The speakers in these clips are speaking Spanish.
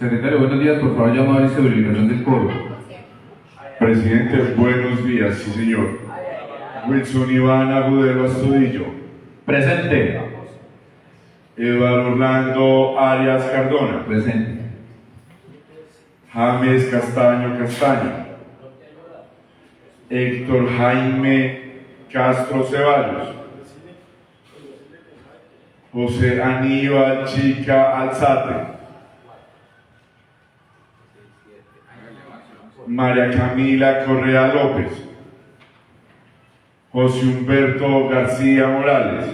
Secretario, buenos días. Por favor, llamar a esta verificación del coro. Presidente, buenos días, sí señor. Wilson Iván Agudelo Astudillo. Presente. Eduardo Orlando Arias Cardona. Presente. James Castaño Castaño. Héctor Jaime Castro Ceballos. José Aníbal Chica Alzate. María Camila Correa López. José Humberto García Morales.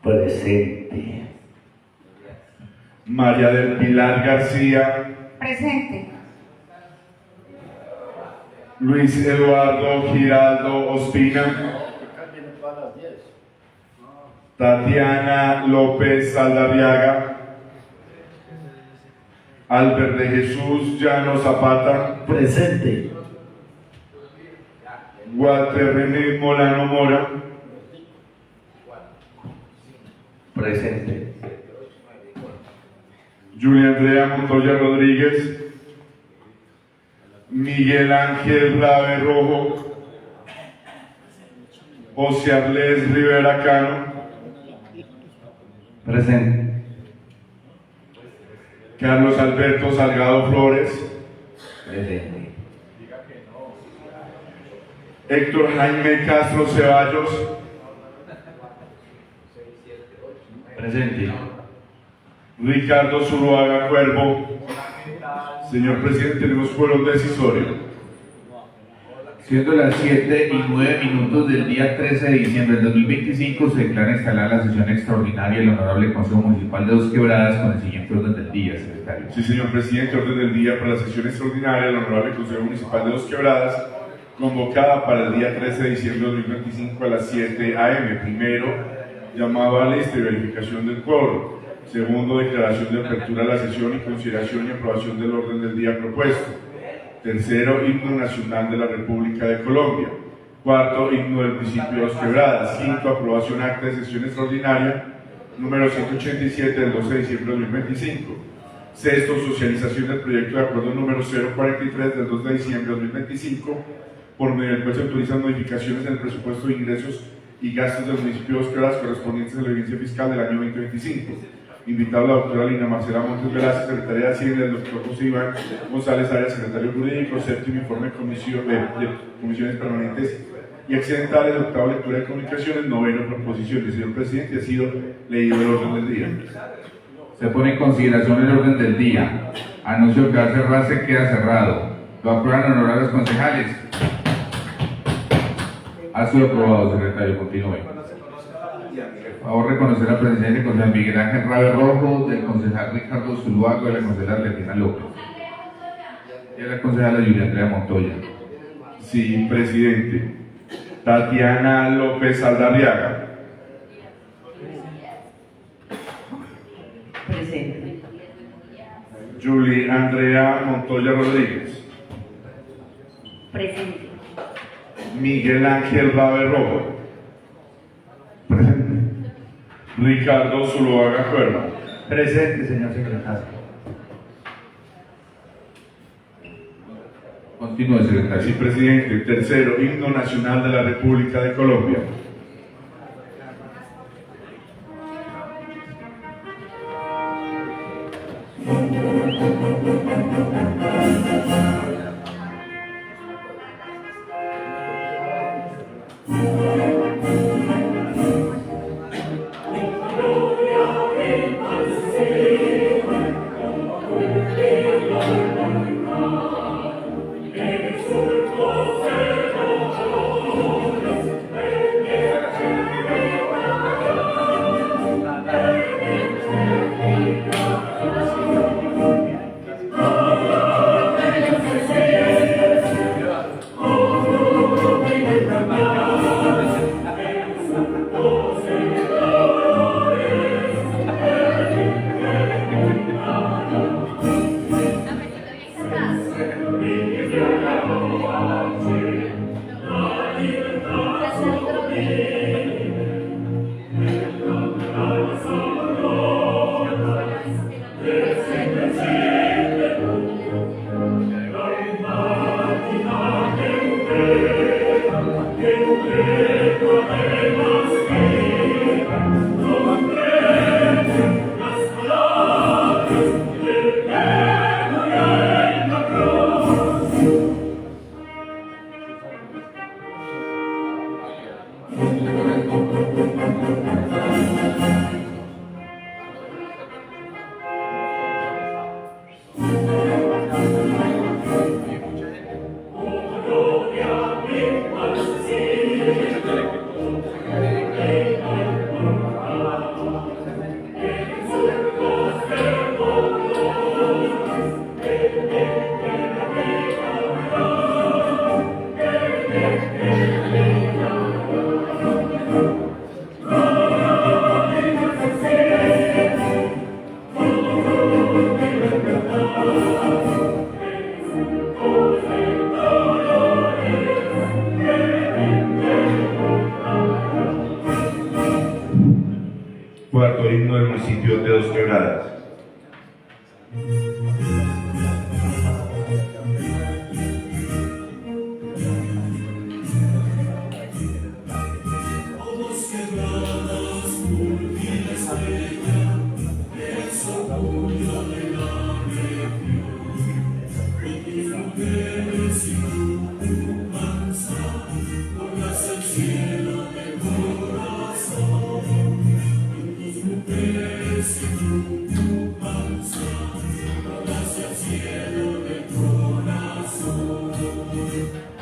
Presente. María del Pilar García. Presente. Luis Eduardo Giraldo Ospina. Tatiana López Saldarriaga. Albert de Jesús Llano Zapata. Presente. Walter René Molano Mora. Presente. Julia Andrea Montoya Rodríguez. Miguel Ángel Rave Rojo. José Arles Rivera Cano. Presente. Carlos Alberto Salgado Flores. Presente. Héctor Jaime Castro Ceballos. Presente. Ricardo Zuluaga Cuervo. Señor presidente, tenemos quórum decisorio. Siendo las 7:09 del día 13 de diciembre del 2025, se declara instalada la sesión extraordinaria del Honorable Consejo Municipal de Dos Quebradas con el siguiente orden del día, secretario. Sí, señor presidente, orden del día para la sesión extraordinaria del Honorable Consejo Municipal de Dos Quebradas, convocada para el día 13 de diciembre de 2025 a las 7 a.m. Primero, llamado a lista y verificación del quórum. Segundo, declaración de apertura de la sesión y consideración y aprobación del orden del día propuesto. Tercero, himno nacional de la República de Colombia. Cuarto, himno del municipio de Dos Quebradas. Quinto, aprobación acta de sesión extraordinaria número 187 del 12 de diciembre de 2025. Sexto, socialización del proyecto de acuerdo número 043 del 2 de diciembre de 2025, por medio del cual se autorizan modificaciones en el presupuesto de ingresos y gastos del municipio de Dos Quebradas correspondientes a la evidencia fiscal del año 2025. Invitado la doctora Lina Marcela Montes Velázquez, secretaria de Hacienda, el doctor José Iván González Arias, secretario jurídico. Séptimo, informe de comisiones permanentes y accidentales. Octavo, lectura de comunicaciones. Noveno, proposiciones. Señor presidente, ha sido leído el orden del día. Se pone en consideración el orden del día. Anuncio que va a cerrarse, queda cerrado. Lo aprueban honorables concejales. Ha sido aprobado, secretario. Continúe. Por favor, reconocer la presencia del concejal Miguel Ángel Rave Rojo, del concejal Ricardo Zuluaga y de la concejala Leontina López. Y de la concejala Julia Andrea Montoya. Sí, presidente. Tatiana López Saldarriaga. Presente. Julia Andrea Montoya Rodríguez. Presente. Miguel Ángel Rave Rojo. Presente. Ricardo Zuluaga Cuervo. Presente, señor secretario. Continúe, secretario. Sí, presidente. Tercero, himno nacional de la República de Colombia. Patrocinio del municipio de Dos Quebradas.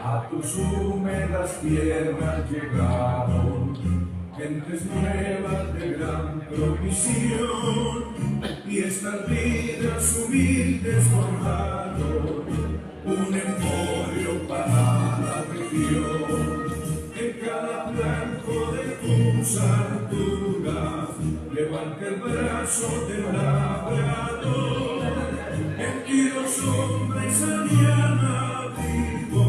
A tus húmedas tierras llegaron gentes nuevas de gran provisión, y estas vidas humildes forjaron un emporio para la región. En cada flanco de tus alturas levanta el brazo del labrador, en ti los hombres habían nacido,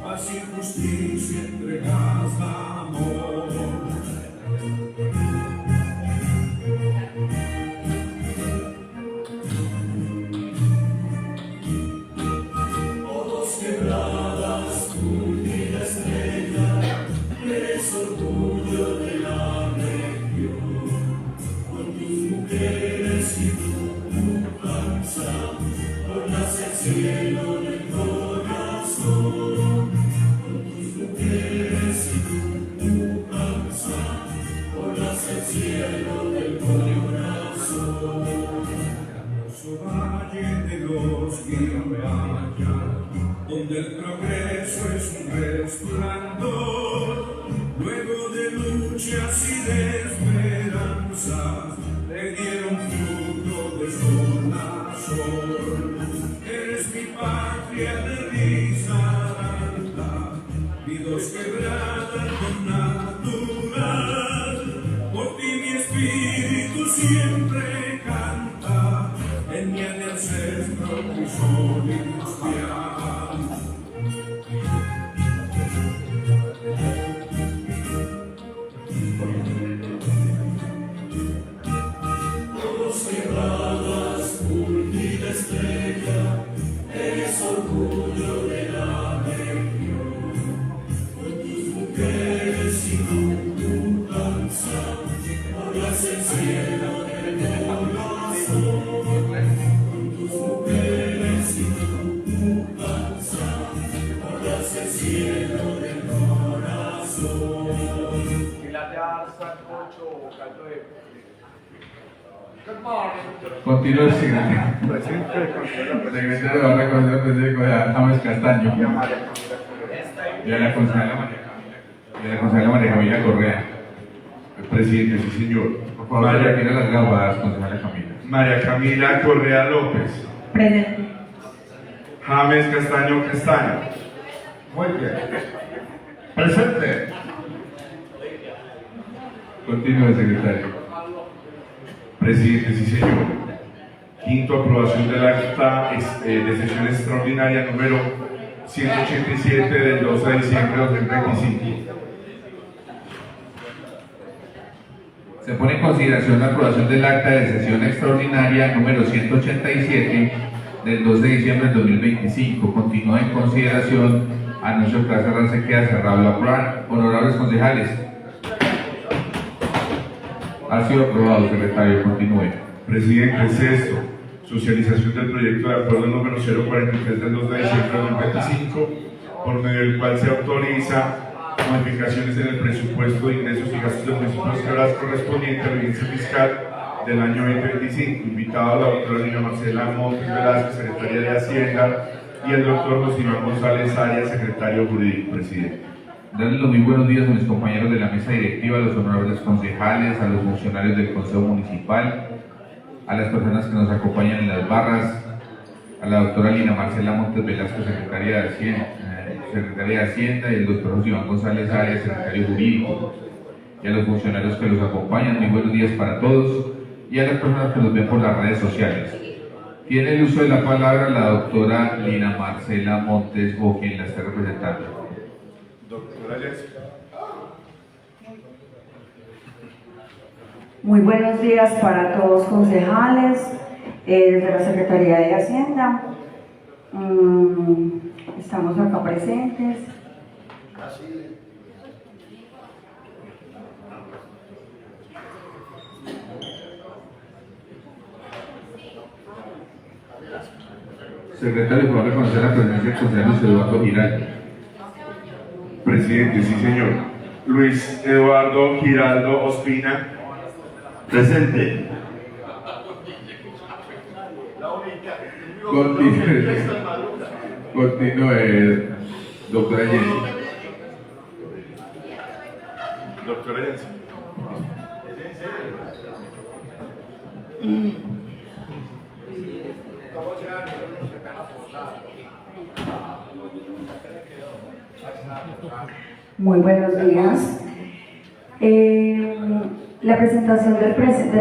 paz y justicia entregas amor. Oh, Dos Quebradas, última estrella, eres orgullo de la región, con tus mujeres y tu panza, hacia el cielo del corazón, con tus mujeres y tu panza, hacia el cielo del corazón. Hermoso valle de los Guimayas, donde el progreso es un resplandor, luego de luchas y de esperanzas, le dieron fruto de sol a sol. Eres mi patria de Risaralda, mi Dos Quebradas con natural. Por ti mi espíritu siempre canta, en mi ancestro crisol industrial. Dos Quebradas, última estrella, eres orgullo de la región, con tus mujeres y tu panza, hablas el cielo del corazón, con tus mujeres y tu panza, hablas el cielo del corazón. Continúa el secretario. Secretario va a reconocer al presidente James Castaño y a la concejala María Camila Correa. Presidente, sí señor. Por favor, retira las gafas, concejala Camila. María Camila Correa López. Presente. James Castaño Castaño. Muy bien. Presente. Continúa, secretario. Presidente, sí señor. Quinto, aprobación del acta de sesión extraordinaria número 187 del 12 de diciembre de 2025. Se pone en consideración la aprobación del acta de sesión extraordinaria número 187 del 2 de diciembre del 2025. Continúa en consideración. Anuncio que va a cerrar, se queda cerrado la prueba. Honorables concejales. Ha sido aprobado, secretario. Continúe. Presidente, sexto, socialización del proyecto de acuerdo número 043 del 2 de diciembre de 2025, por medio del cual se autoriza modificaciones en el presupuesto de ingresos y gastos del municipio de Dos Quebradas correspondiente al ejercicio fiscal del año 2025. Invitado a la doctora Lina Marcela Montes Velázquez, secretaria de Hacienda, y el doctor José Iván González Arias, secretario jurídico. Presidente. Darles los muy buenos días a mis compañeros de la mesa directiva, a los honorables concejales, a los funcionarios del Consejo Municipal, a las personas que nos acompañan en las barras, a la doctora Lina Marcela Montes Velasco, secretaria de Hacienda, y el doctor José Iván González Arias, secretario jurídico, y a los funcionarios que los acompañan. Muy buenos días para todos, y a las personas que nos ven por las redes sociales. Tiene el uso de la palabra la doctora Lina Marcela Montes, o quien la esté representando. Doctora Jessica. Muy buenos días para todos concejales, desde la Secretaría de Hacienda. Estamos acá presentes. Secretario, ¿puedo reconocer la presencia del concejal Luis Eduardo Giraldo? Presidente, sí señor. Luis Eduardo Giraldo Ospina. Presente. Continúe, doctora Jenny. Doctora Jensen. Muy buenos días. La presentación del proyecto de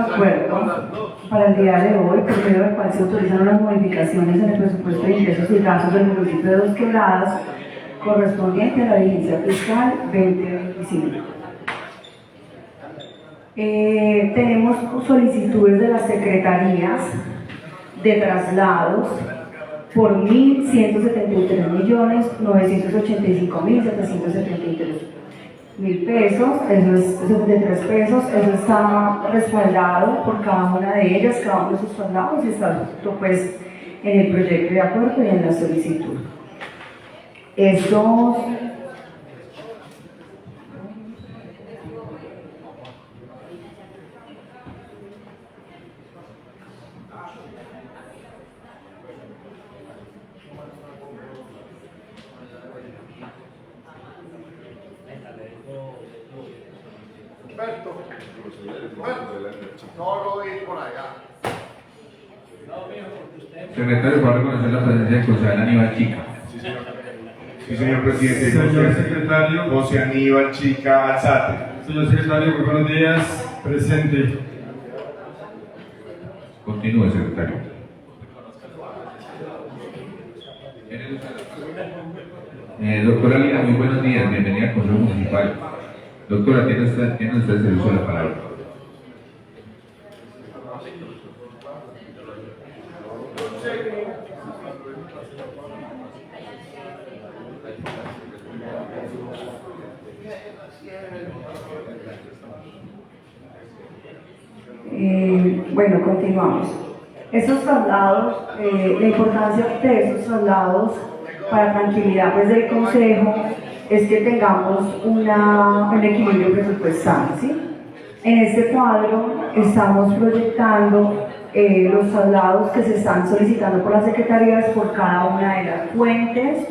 acuerdo para el día de hoy, por medio del cual se autorizan unas modificaciones en el presupuesto de ingresos y gastos del municipio de Dos Quebradas, correspondiente a la vigencia fiscal 2025. Tenemos solicitudes de las secretarías de traslados por 1.173.985.773.000 pesos, eso es 73 pesos, eso está respaldado por cada una de ellas, cada uno de sus traslados, y está pues en el proyecto de acuerdo y en la solicitud. Estos No lo vi por allá. Secretario, ¿puedo reconocer la presencia del concejal Aníbal Chica? Sí señor presidente. Señor secretario. José Aníbal Chica Alzate. Señor secretario, muy buenos días. Presente. Continúe, secretario. Doctora Lina, muy buenos días, bienvenida al Consejo Municipal. Doctora, tiene usted el servicio de la palabra. Bueno, continuamos. Estos traslados, la importancia de estos traslados para tranquilidad pues, del Consejo es que tengamos un equilibrio presupuestal, ¿sí? En este cuadro estamos proyectando los traslados que se están solicitando por las secretarías por cada una de las fuentes,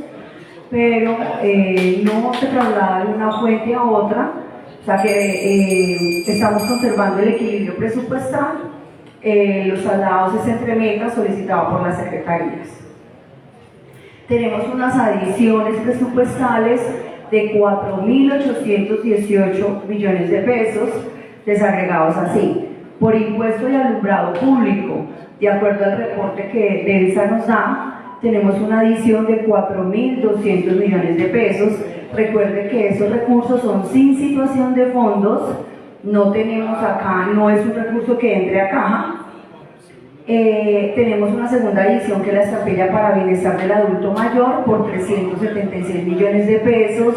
pero no se traslada de una fuente a otra, o sea que estamos conservando el equilibrio presupuestal. Los traslados es entre metas solicitados por las secretarías. Tenemos unas adiciones presupuestales de 4.818 millones de pesos, desagregados así. Por impuesto y alumbrado público, de acuerdo al reporte que DELSA nos da, tenemos una adición de 4.200 millones de pesos. Recuerde que esos recursos son sin situación de fondos, no tenemos acá, no es un recurso que entre a caja. Tenemos una segunda adición que es la estrategia para bienestar del adulto mayor por 376 millones de pesos.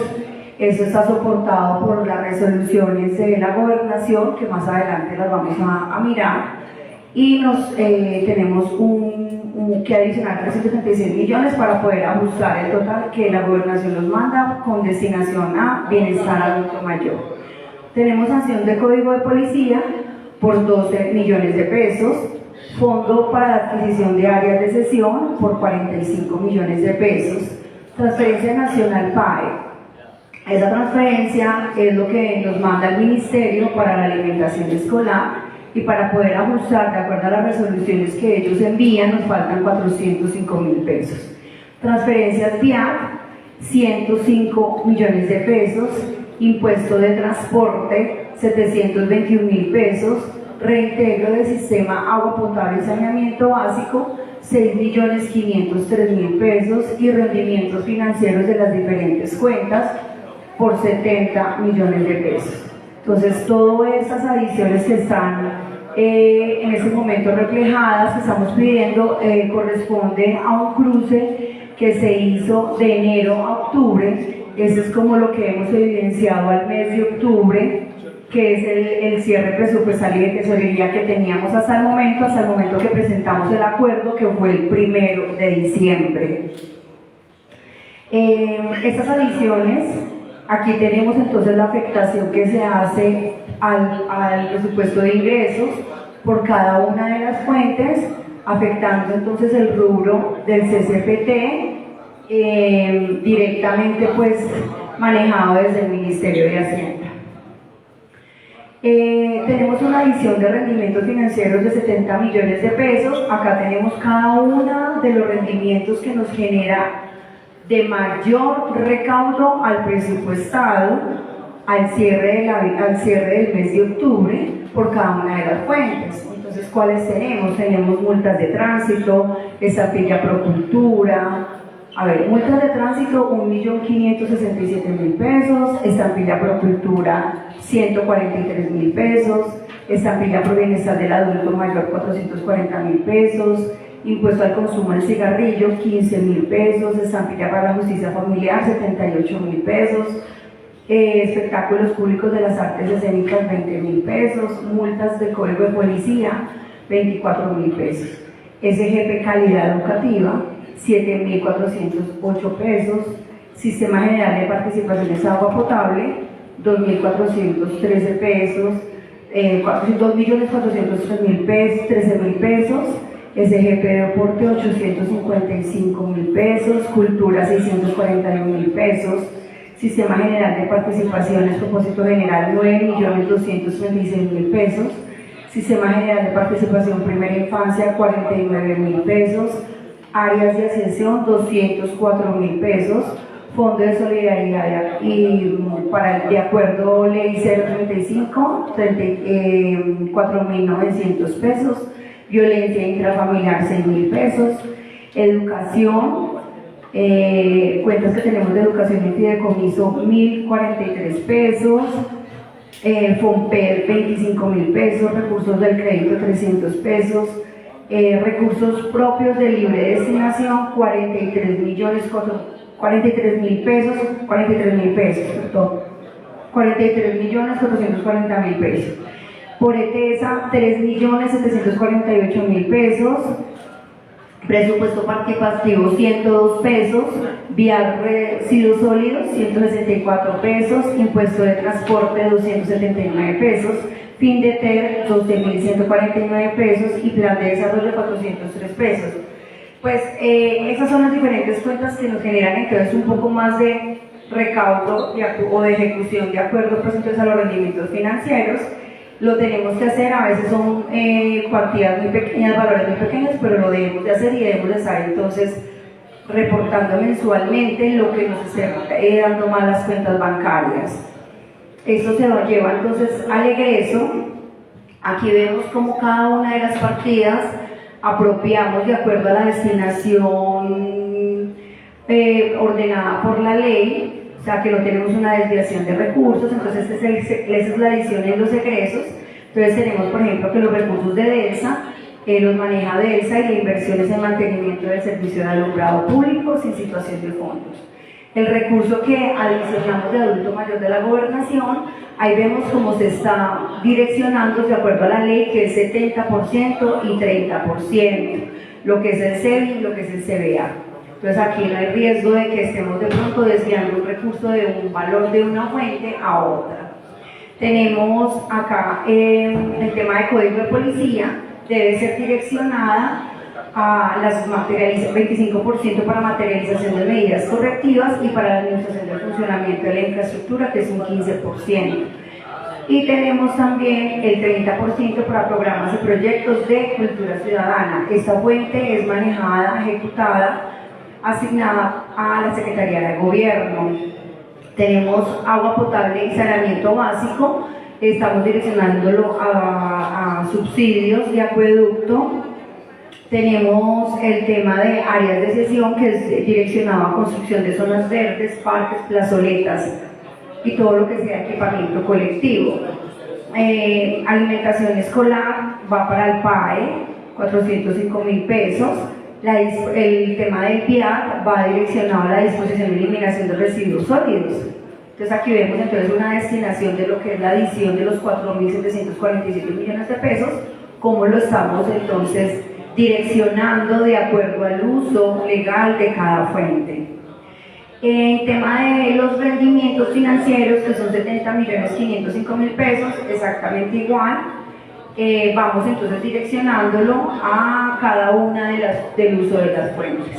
Eso está soportado por las resoluciones de la gobernación, que más adelante las vamos a mirar. Y tenemos que adicionar 376 millones para poder ajustar el total que la gobernación nos manda con destinación a bienestar adulto mayor. Tenemos sanción de código de policía por 12 millones de pesos, fondo para la adquisición de áreas de sesión por 45 millones de pesos, transferencia nacional PAE. Esa transferencia es lo que nos manda el Ministerio para la alimentación escolar, y para poder ajustar de acuerdo a las resoluciones que ellos envían nos faltan 405.000 pesos. Transferencias VIAC, 105 millones de pesos, impuesto de transporte, 721.000 pesos, reintegro del sistema agua potable y saneamiento básico, 6.503.000 pesos, y rendimientos financieros de las diferentes cuentas por 70 millones de pesos. Entonces, todas estas adiciones que están en ese momento reflejadas, que estamos pidiendo, corresponden a un cruce que se hizo de enero a octubre. Eso es como lo que hemos evidenciado al mes de octubre, que es el cierre presupuestal y de tesorería que teníamos hasta el momento que presentamos el acuerdo, que fue el 1 de diciembre. Estas adiciones, aquí tenemos entonces la afectación que se hace al presupuesto de ingresos por cada una de las fuentes, afectando entonces el rubro del CCPT, directamente pues manejado desde el Ministerio de Hacienda. Tenemos una adición de rendimientos financieros de 70 millones de pesos. Acá tenemos cada uno de los rendimientos que nos genera de mayor recaudo al presupuestado al cierre del mes de octubre por cada una de las fuentes. Entonces, ¿cuáles tenemos? Tenemos multas de tránsito, estampilla Procultura. A ver, multas de tránsito 1.567.000 pesos, estampilla Procultura 143.000 pesos, estampilla Pro Bienestar del Adulto Mayor 440.000 pesos, impuesto al consumo del cigarrillo 15.000 pesos, estampilla para la justicia familiar 78.000 pesos, espectáculos públicos de las artes escénicas 20.000 pesos, multas de código de policía 24.000 pesos, SGP calidad educativa 7.408 pesos, Sistema General de Participaciones Agua Potable 2.413 pesos, 2.403.000 pesos, 13.000 pesos, SGP Deporte 855.000 pesos, Cultura 641.000 pesos, Sistema General de Participaciones Propósito General 9.236.000 pesos, Sistema General de Participación Primera Infancia 49.000 pesos, Áreas de Ascensión 204.000 pesos, Fondo de Solidaridad y de acuerdo Ley 035 4.900 pesos, Violencia Intrafamiliar 6.000 pesos, Educación, cuentas que tenemos de educación y fideicomiso 1.043 pesos, FOMPED 25.000 pesos, recursos del crédito 300 pesos, recursos propios de libre destinación 43.000 pesos, 43.440.000 pesos, por ETESA 3.748.000 pesos, presupuesto participativo 102 pesos, vial residuos sólidos 164 pesos, impuesto de transporte 279 pesos, FINDETER 12.149 pesos y plan de desarrollo 403 pesos. Pues esas son las diferentes cuentas que nos generan entonces un poco más de recaudo o de ejecución de acuerdo pues entonces a los rendimientos financieros. Lo tenemos que hacer, a veces son cuantías muy pequeñas, valores muy pequeños, pero lo debemos de hacer y debemos de estar entonces reportando mensualmente lo que nos esté dando mal las cuentas bancarias. Eso se lo lleva entonces al egreso. Aquí vemos cómo cada una de las partidas apropiamos de acuerdo a la destinación ordenada por la ley. O sea, que no tenemos una desviación de recursos, entonces esa es la adición en los egresos. Entonces tenemos, por ejemplo, que los recursos de DELSA los maneja DELSA y la inversión es en mantenimiento del servicio de alumbrado público sin situación de fondos. El recurso que adicionamos de adulto mayor de la gobernación, ahí vemos cómo se está direccionando de acuerdo a la ley, que es 70% y 30%, lo que es el CEBI y lo que es el CBA. Entonces aquí no hay riesgo de que estemos de pronto desviando un recurso de un valor de una fuente a otra. Tenemos acá el tema de código de policía, debe ser direccionada a las 25% para materialización de medidas correctivas y para la administración del funcionamiento de la infraestructura, que es un 15%. Y tenemos también el 30% para programas y proyectos de cultura ciudadana. Esta fuente es manejada, ejecutada, asignada a la Secretaría de Gobierno. Tenemos agua potable y saneamiento básico, estamos direccionándolo a subsidios de acueducto. Tenemos el tema de áreas de sesión, que es direccionado a construcción de zonas verdes, parques, plazoletas y todo lo que sea equipamiento colectivo. Alimentación escolar va para el PAE, 405.000 pesos. El tema del PIAC va direccionado a la disposición y eliminación de residuos sólidos. Entonces aquí vemos entonces una destinación de lo que es la adición de los 4.747 millones de pesos, cómo lo estamos entonces direccionando de acuerdo al uso legal de cada fuente. En tema de los rendimientos financieros, que son 70.505.000 pesos, exactamente igual, vamos entonces direccionándolo a cada una del uso de las fuentes.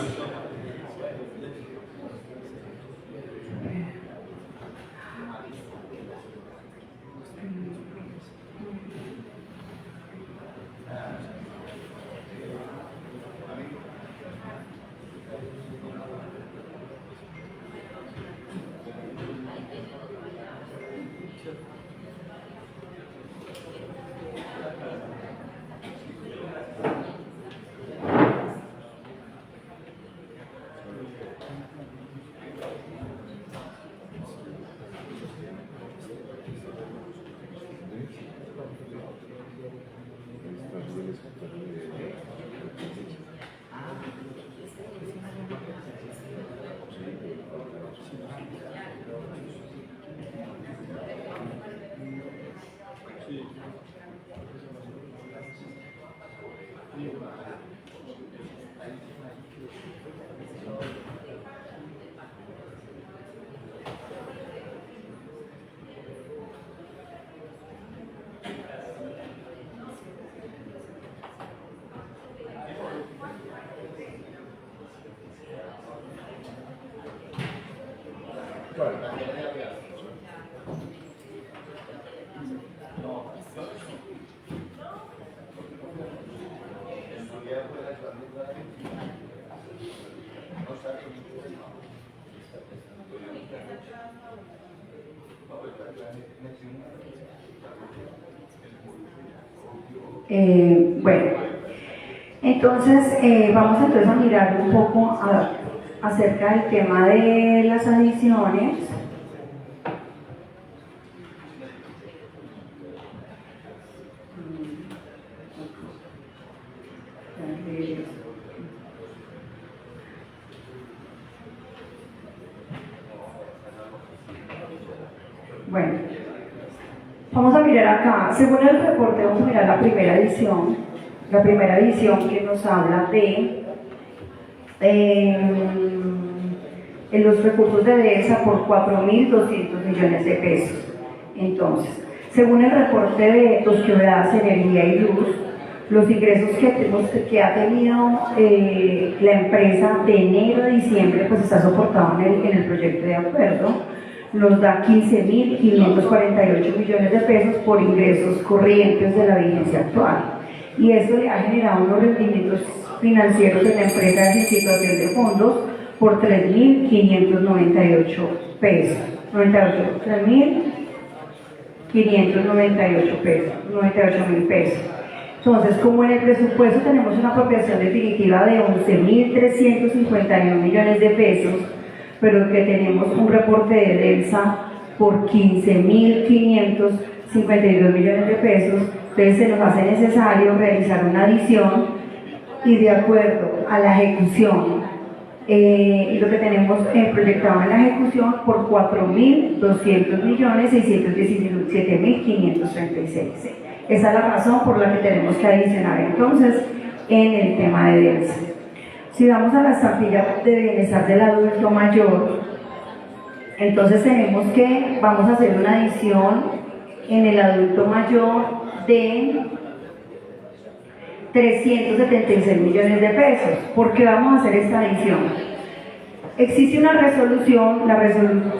Bueno, entonces vamos entonces a mirar un poco acerca del tema de las adiciones. Bueno, vamos a mirar acá, según el reporte vamos a mirar la primera edición que nos habla de los recursos de DESA por 4.200 millones de pesos. Entonces, según el reporte de Dos Quebradas, Energía y Luz, los ingresos que ha tenido la empresa de enero a diciembre, pues está soportado en el proyecto de acuerdo, nos da 15.548 millones de pesos por ingresos corrientes de la vigencia actual. Y esto le ha generado unos rendimientos financieros en la empresa en situación de fondos por 3.598 pesos. 3.598 pesos, 98.000 pesos. Entonces, como en el presupuesto tenemos una apropiación definitiva de 11.351 millones de pesos, pero que tenemos un reporte de DELSA por 15.552 millones de pesos, entonces se nos hace necesario realizar una adición y de acuerdo a la ejecución y lo que tenemos proyectado en la ejecución por 4.200.617.536. Esa es la razón por la que tenemos que adicionar entonces en el tema de DELSA. Si vamos a la estampilla de bienestar del adulto mayor, entonces vamos a hacer una adición en el adulto mayor de 376 millones de pesos. ¿Por qué vamos a hacer esta adición? Existe una resolución,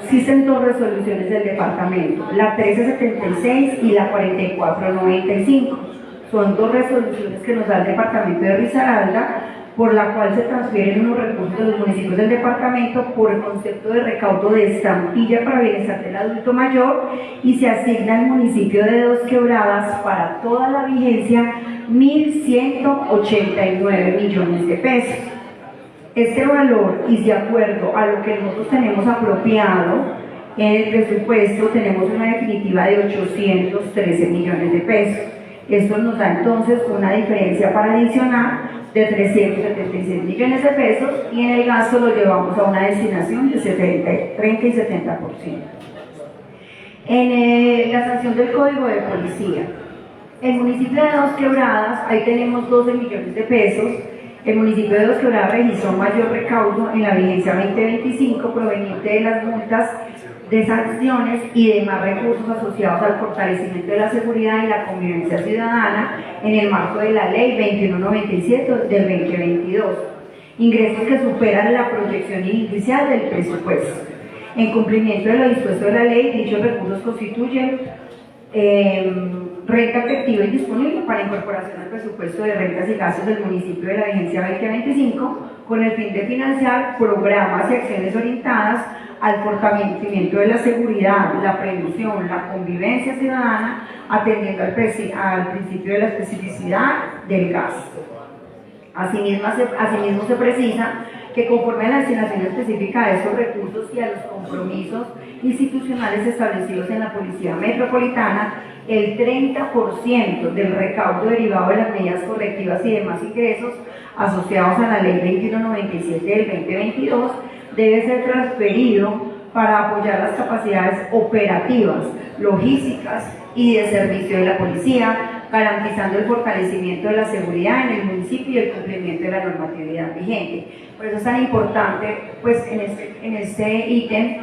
existen dos resoluciones del departamento, la 1376 y la 4495. Son dos resoluciones que nos da el departamento de Risaralda, por la cual se transfieren unos recursos de los municipios del departamento por el concepto de recaudo de estampilla para bienestar del adulto mayor y se asigna al municipio de Dos Quebradas para toda la vigencia 1.189 millones de pesos. Este valor, y de acuerdo a lo que nosotros tenemos apropiado En el presupuesto tenemos una definitiva de 813 millones de pesos. Esto nos da entonces una diferencia para adicionar de 376 millones de pesos y en el gasto lo llevamos a una destinación de 30 y 70%. En la sanción del Código de Policía, el municipio de Dos Quebradas, ahí tenemos 12 millones de pesos. El municipio de Dos Quebradas registró mayor recaudo en la vigencia 2025 proveniente de las multas de sanciones y demás recursos asociados al fortalecimiento de la seguridad y la convivencia ciudadana en el marco de la Ley 2197 del 2022, ingresos que superan la proyección inicial del presupuesto. En cumplimiento de lo dispuesto de la ley, dichos recursos constituyen renta efectiva y disponible para incorporación al presupuesto de rentas y gastos del municipio de la vigencia 2025 con el fin de financiar programas y acciones orientadas al fortalecimiento de la seguridad, la prevención, la convivencia ciudadana, atendiendo al principio de la especificidad del gasto. Asimismo se precisa que conforme a la destinación específica de esos recursos y a los compromisos institucionales establecidos en la Policía Metropolitana, el 30% del recaudo derivado de las medidas correctivas y demás ingresos asociados a la Ley 2197 del 2022 debe ser transferido para apoyar las capacidades operativas, logísticas y de servicio de la policía, garantizando el fortalecimiento de la seguridad en el municipio y el cumplimiento de la normatividad vigente. Por eso es tan importante, pues, en este ítem,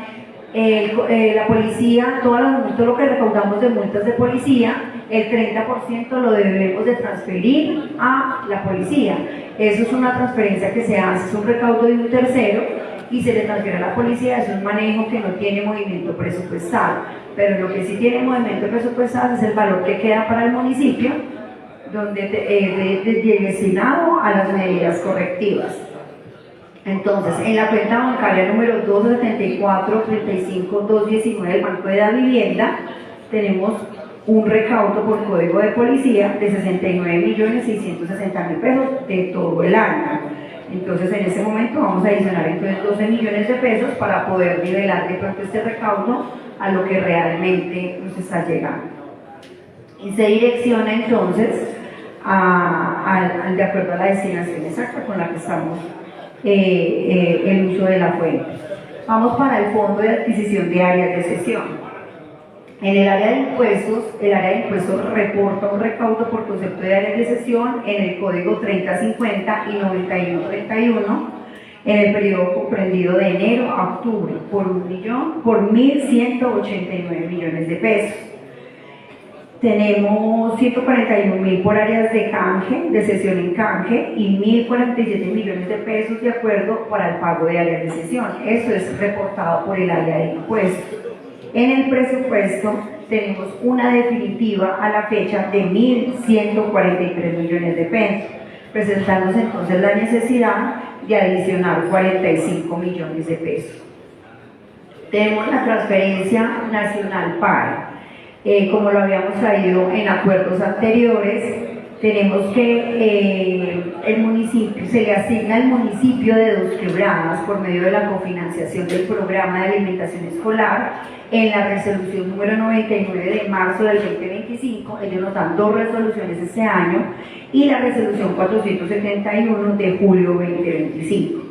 la policía, todo lo que recaudamos de multas de policía, el 30% lo debemos de transferir a la policía. Eso es una transferencia que se hace, es un recaudo de un tercero y se le transfiere a la policía. Es un manejo que no tiene movimiento presupuestal, pero lo que sí tiene movimiento presupuestal es el valor que queda para el municipio, donde es destinado a las medidas correctivas. Entonces, en la cuenta bancaria número 274-35-219 del Banco de la Vivienda, tenemos un recaudo por código de policía de 69.660.000 pesos de todo el año. Entonces, en ese momento vamos a adicionar entonces 12 millones de pesos para poder nivelar de pronto este recaudo a lo que realmente nos está llegando. Y se direcciona entonces de acuerdo a la destinación exacta con la que estamos el uso de la fuente. Vamos para el Fondo de Adquisición de Áreas de Cesión. En el área de impuestos reporta un recaudo por concepto de áreas de cesión en el código 3050 y 9131 en el periodo comprendido de enero a octubre por 1.189 millones de pesos. Tenemos 141.000 por áreas de canje, de cesión en canje, y 1.047 millones de pesos de acuerdo para el pago de áreas de cesión. Eso es reportado por el área de impuestos. En el presupuesto tenemos una definitiva a la fecha de 1.143 millones de pesos, presentándose entonces la necesidad de adicionar 45 millones de pesos. Tenemos la transferencia nacional PAE. Como lo habíamos traído en acuerdos anteriores, tenemos que el municipio, se le asigna al municipio de Dos Quebradas por medio de la cofinanciación del programa de alimentación escolar en la resolución número 99 de marzo del 2025. Ellos nos dan 2 resoluciones este año y la resolución 471 de julio 2025.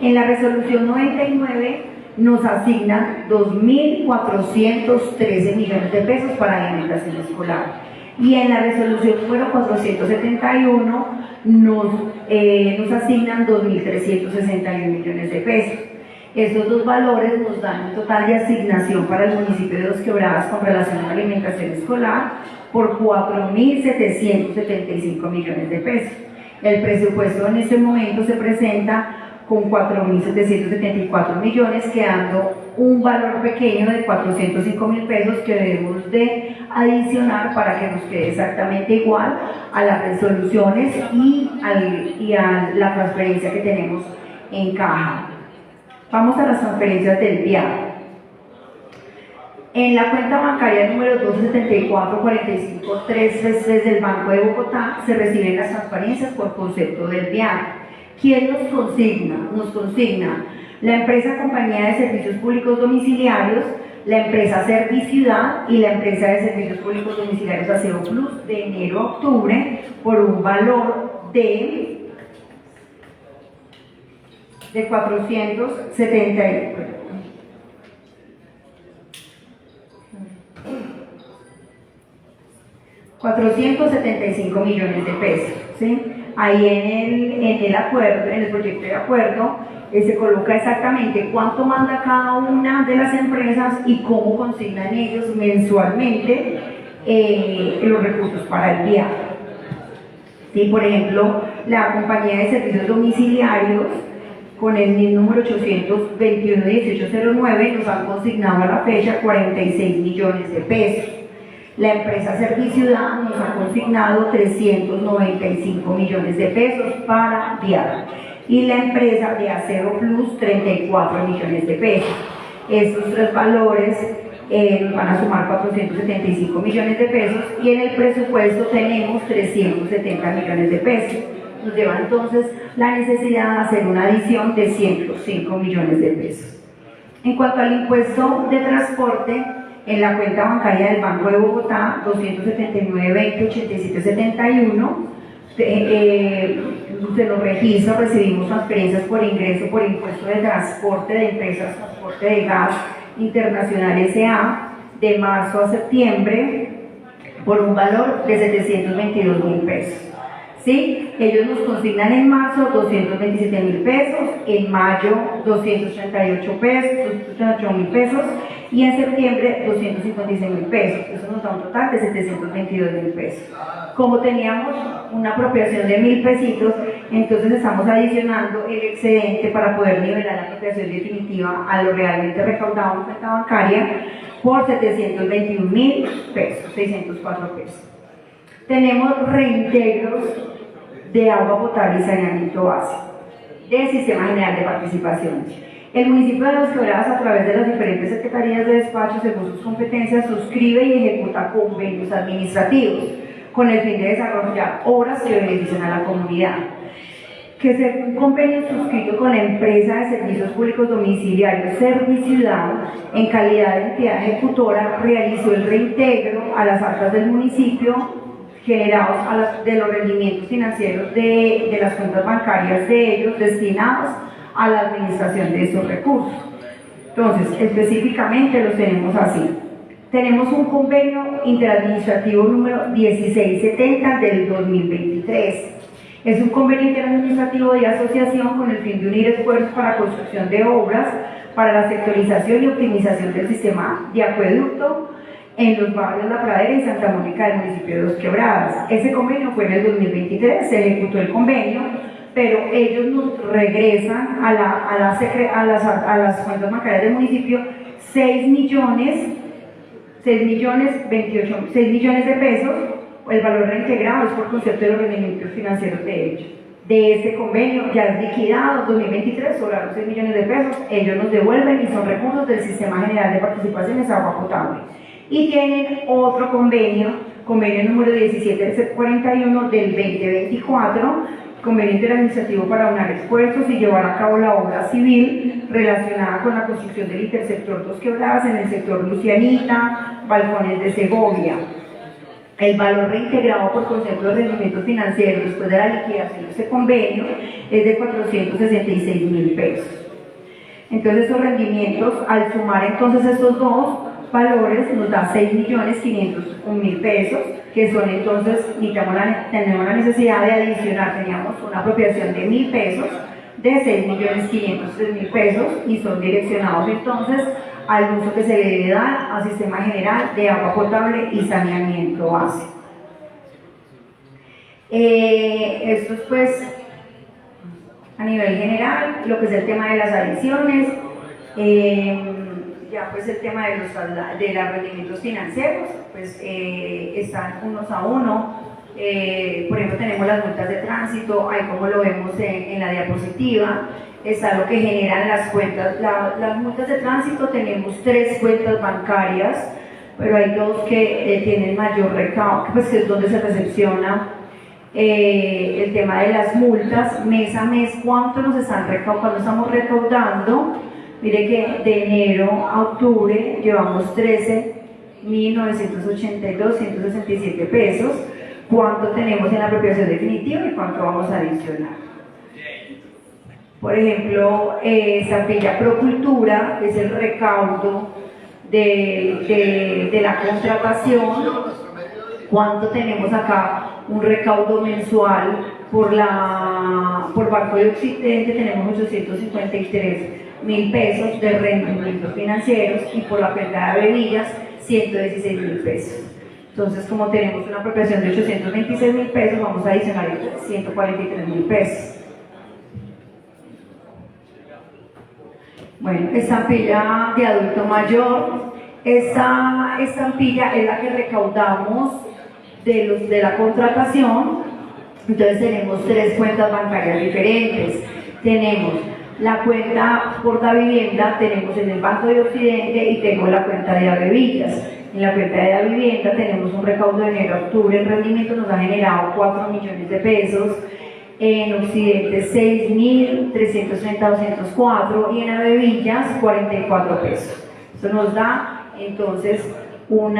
En la resolución 99 nos asignan 2.413 millones de pesos para alimentación escolar. Y en la resolución número 471 nos asignan 2.361 millones de pesos. Estos dos valores nos dan un total de asignación para el municipio de Dos Quebradas con relación a la alimentación escolar por 4.775 millones de pesos. El presupuesto en este momento se presenta con 4.774 millones, quedando un valor pequeño de 405.000 pesos que debemos de adicionar para que nos quede exactamente igual a las resoluciones y a la transferencia que tenemos en caja. Vamos a las transferencias del viaje. En la cuenta bancaria número 274-45-333 del Banco de Bogotá se reciben las transferencias por concepto del viaje. ¿Quién nos consigna? Nos consigna la empresa Compañía de Servicios Públicos Domiciliarios la empresa Serviciudad y la empresa de servicios públicos domiciliarios Aseo Plus de enero a octubre por un valor de 475 millones de pesos, ¿sí? Ahí en el acuerdo, en el proyecto de acuerdo, se coloca exactamente cuánto manda cada una de las empresas y cómo consignan ellos mensualmente los recursos para el viaje. ¿Sí? Por ejemplo, la compañía de servicios domiciliarios, con el NID número 821-1809, nos han consignado a la fecha 46 millones de pesos. La empresa Serviciudad nos ha consignado 395 millones de pesos para viaje. Y la empresa de Aseo Plus 34 millones de pesos. Estos tres valores nos van a sumar 475 millones de pesos y en el presupuesto tenemos 370 millones de pesos. Nos lleva entonces la necesidad de hacer una adición de 105 millones de pesos. En cuanto al impuesto de transporte, en la cuenta bancaria del Banco de Bogotá, 279-20-87-71, de los registros recibimos transferencias por ingreso por impuesto de transporte de empresas transporte de gas internacional S.A. de marzo a septiembre por un valor de 722.000 pesos. ¿Sí? Ellos nos consignan en marzo 227.000 pesos, en mayo 238.000 pesos y en septiembre 256.000 pesos. Eso nos da un total de 722.000 pesos. Como teníamos una apropiación de 1.000 pesitos, entonces estamos adicionando el excedente para poder nivelar la apropiación definitiva a lo realmente recaudado en cuenta bancaria por 721.000 pesos, 604 pesos. Tenemos reintegros de agua potable y saneamiento básico del Sistema General de Participación. El municipio de Los Quebradas, a través de las diferentes secretarías de despacho, según sus competencias, suscribe y ejecuta convenios administrativos con el fin de desarrollar obras que beneficien a la comunidad. Que según un convenio suscrito con la empresa de servicios públicos domiciliarios Serviciudad, en calidad de entidad ejecutora, realizó el reintegro a las arcas del municipio generados de los rendimientos financieros de las cuentas bancarias de ellos destinados a la administración de estos recursos. Entonces, específicamente los tenemos así. Tenemos un convenio interadministrativo número 1670 del 2023. Es un convenio interadministrativo de asociación con el fin de unir esfuerzos para la construcción de obras para la sectorización y optimización del sistema de acueducto en los barrios La Pradera y Santa Mónica del municipio de Dos Quebradas. Ese convenio fue en el 2023, se ejecutó el convenio, pero ellos nos regresan a las cuentas bancarias del municipio 6 millones de pesos. El valor reintegrado es por concepto de los rendimientos financieros de ellos. De este convenio ya es liquidado, 2023, sobraron 6 millones de pesos, ellos nos devuelven y son recursos del Sistema General de Participaciones Agua Potable. Y tienen otro convenio número 1741 del 2024, convenio interadministrativo para unar esfuerzos y llevar a cabo la obra civil relacionada con la construcción del intersector Dos Quebradas en el sector Lucianita, Balcones de Segovia. El valor reintegrado por concepto de rendimientos financieros después de la liquidación de este convenio es de 466.000 pesos. Entonces, esos rendimientos, al sumar entonces estos dos valores, nos da 6.501.000 pesos, que son entonces, tenemos la necesidad de adicionar, teníamos una apropiación de 1.000 pesos, de 6.503.000 pesos, y son direccionados entonces al uso que se le debe dar al Sistema General de Agua Potable y Saneamiento Básico. Esto es pues a nivel general, lo que es el tema de las adiciones, ya pues el tema de los rendimientos financieros, pues están unos a uno. Por ejemplo, tenemos las multas de tránsito, ahí como lo vemos en la diapositiva, está lo que generan las cuentas. Las multas de tránsito, tenemos 3 cuentas bancarias, pero hay 2 que tienen mayor recaudo, pues que es donde se recepciona el tema de las multas mes a mes, cuánto nos están recaudando, estamos recaudando Mire que de enero a octubre llevamos 13.982.167 pesos. ¿Cuánto tenemos en la apropiación definitiva y cuánto vamos a adicionar? Por ejemplo, Estampilla Procultura es el recaudo de la contratación. ¿Cuánto tenemos acá? Un recaudo mensual por Banco de Occidente tenemos 853.000 pesos de rendimientos financieros y por la cuenta de Bevillas 116.000 pesos. Entonces, como tenemos una apropiación de 826.000 pesos, vamos a adicionar 143.000 pesos. Bueno, estampilla de adulto mayor. Esta estampilla es la que recaudamos de la contratación. Entonces tenemos 3 cuentas bancarias diferentes. Tenemos la cuenta por la vivienda, tenemos en el Banco de Occidente y tengo la cuenta de Avevillas. En la cuenta de la vivienda tenemos un recaudo de enero a octubre, el rendimiento nos ha generado 4 millones de pesos. En Occidente 6.330.204 y en Avevillas 44 pesos. Eso nos da entonces un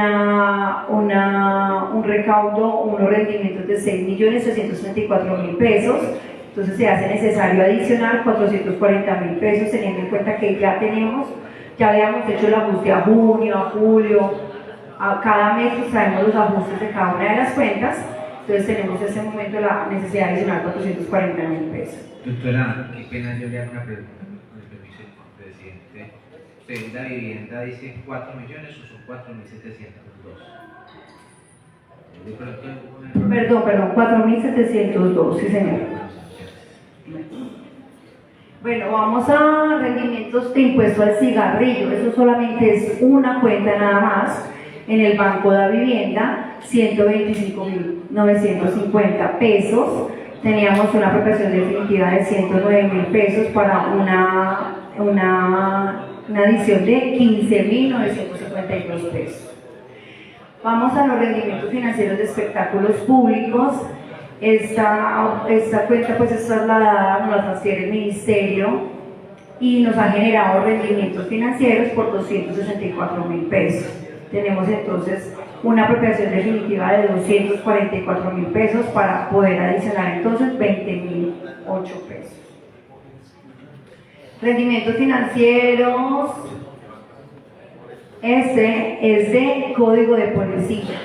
recaudo, unos rendimientos de 6.334.000 pesos. Entonces se hace necesario adicionar 440.000 pesos, teniendo en cuenta que ya habíamos hecho el ajuste a junio, a julio, a cada mes sabemos los ajustes de cada una de las cuentas. Entonces tenemos en ese momento la necesidad de adicionar 440.000 pesos. Doctora, qué pena yo le hago una pregunta, con el permiso del presidente. ¿Usted en la vivienda dice 4 millones o son 4.702? Perdón, 4.702, sí señor. Bueno, vamos a rendimientos de impuesto al cigarrillo. Eso solamente es una cuenta nada más. En el Banco de Vivienda, 125.950 pesos. Teníamos una apropiación definitiva de 109.000 pesos para una adición de 15.952 pesos. Vamos a los rendimientos financieros de espectáculos públicos. Esta cuenta pues es trasladada, nos la transfiere el Ministerio y nos ha generado rendimientos financieros por 264.000 pesos. Tenemos entonces una apropiación definitiva de 244.000 pesos para poder adicionar entonces 20.008 pesos. Rendimientos financieros, este es de Código de Policía.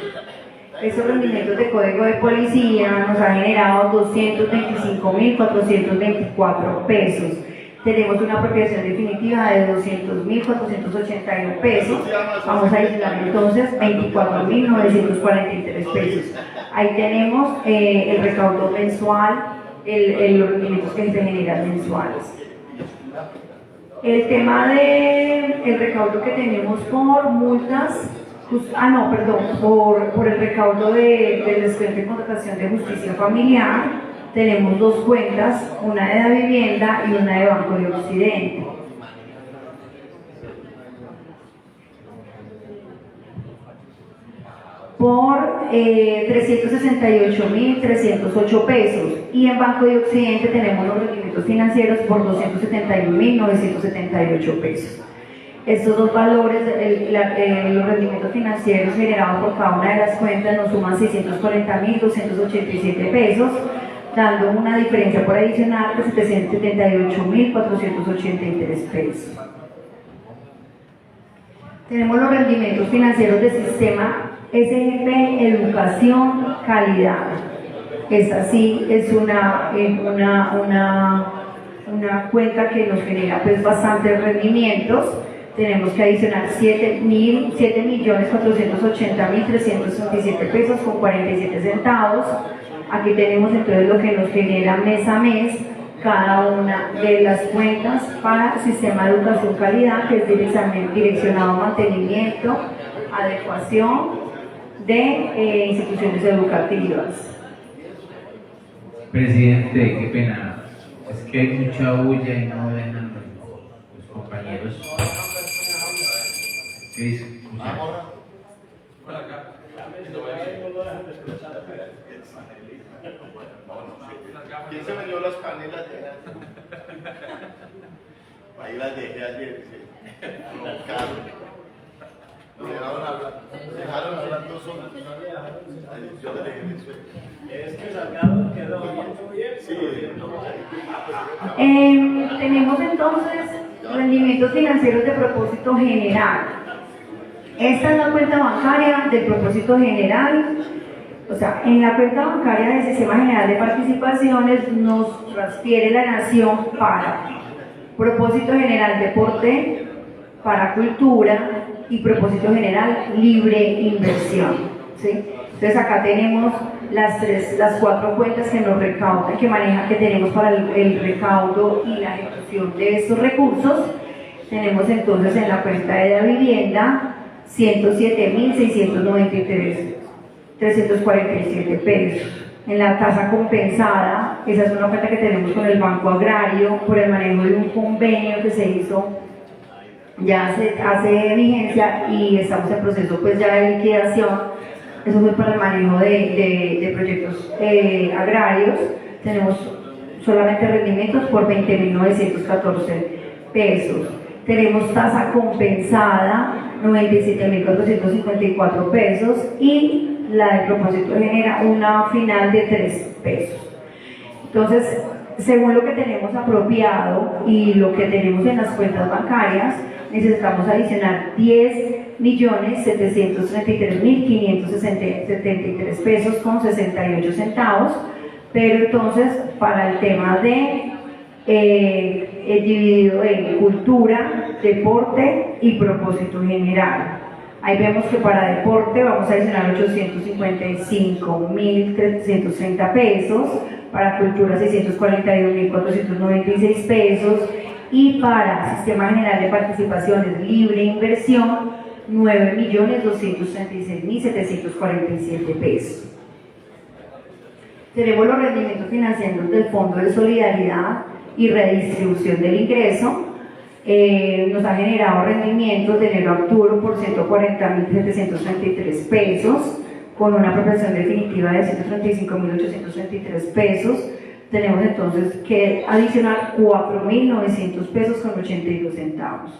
Esos rendimientos de Código de Policía nos han generado 225.424 pesos. Tenemos una apropiación definitiva de 200.481 pesos. Vamos a adicionar entonces 24.943 pesos. Ahí tenemos el recaudo mensual, los rendimientos que se generan mensuales. El tema del recaudo que tenemos por multas, por el recaudo del descuento de contratación de justicia familiar. Tenemos 2 cuentas, una de la vivienda y una de Banco de Occidente. Por 368.308 pesos y en Banco de Occidente tenemos los rendimientos financieros por 271.978 pesos. Estos dos valores, los rendimientos financieros generados por cada una de las cuentas nos suman 640.287 pesos, dando una diferencia por adicional de 778.483 pesos. Tenemos los rendimientos financieros del sistema SGP Educación Calidad. Esta sí es una cuenta que nos genera pues bastantes rendimientos. Tenemos que adicionar 7.480.367 pesos con 47 centavos. Aquí tenemos entonces lo que nos genera mes a mes cada una de las cuentas para Sistema de Educación Calidad, que es direccionado a mantenimiento, adecuación de instituciones educativas. Presidente, qué pena, es que hay mucha bulla y no dejan los compañeros. ¿Qué dice? ¿Quién se me dio las canelas? Ahí las dejé ayer, se roncaron. Dejaron hablando solo. Yo le dejé mi sueño. Es que Salgado quedó bien. Sí, tenemos entonces rendimientos financieros de propósito general. Esta es la cuenta bancaria del propósito general. O sea, en la cuenta bancaria del Sistema General de Participaciones nos transfiere la Nación para propósito general deporte, para cultura y propósito general libre inversión, ¿sí? Entonces acá tenemos las 4 cuentas que nos recaudan, que tenemos para el recaudo y la ejecución de estos recursos. Tenemos entonces en la cuenta de la vivienda 107.693.347 pesos. En la tasa compensada, esa es una cuenta que tenemos con el Banco Agrario por el manejo de un convenio que se hizo, ya hace vigencia y estamos en proceso pues ya de liquidación. Eso fue para el manejo de proyectos agrarios. Tenemos solamente rendimientos por 20.914 pesos. Tenemos tasa compensada 97.454 pesos y la de propósito genera una final de 3 pesos. Entonces, según lo que tenemos apropiado y lo que tenemos en las cuentas bancarias, necesitamos adicionar 10.733.573 pesos con 68 centavos, pero entonces para el tema de dividido en cultura, deporte y propósito general. Ahí vemos que para deporte vamos a adicionar 855.330 pesos, para cultura 641.496 pesos y para Sistema General de Participaciones Libre Inversión 9.236.747 pesos. Tenemos los rendimientos financieros del Fondo de Solidaridad y Redistribución del Ingreso. Nos ha generado rendimientos de enero a octubre por 140.733 pesos, con una apropiación definitiva de 135.833 pesos. Tenemos entonces que adicionar 4.900 pesos con 82 centavos.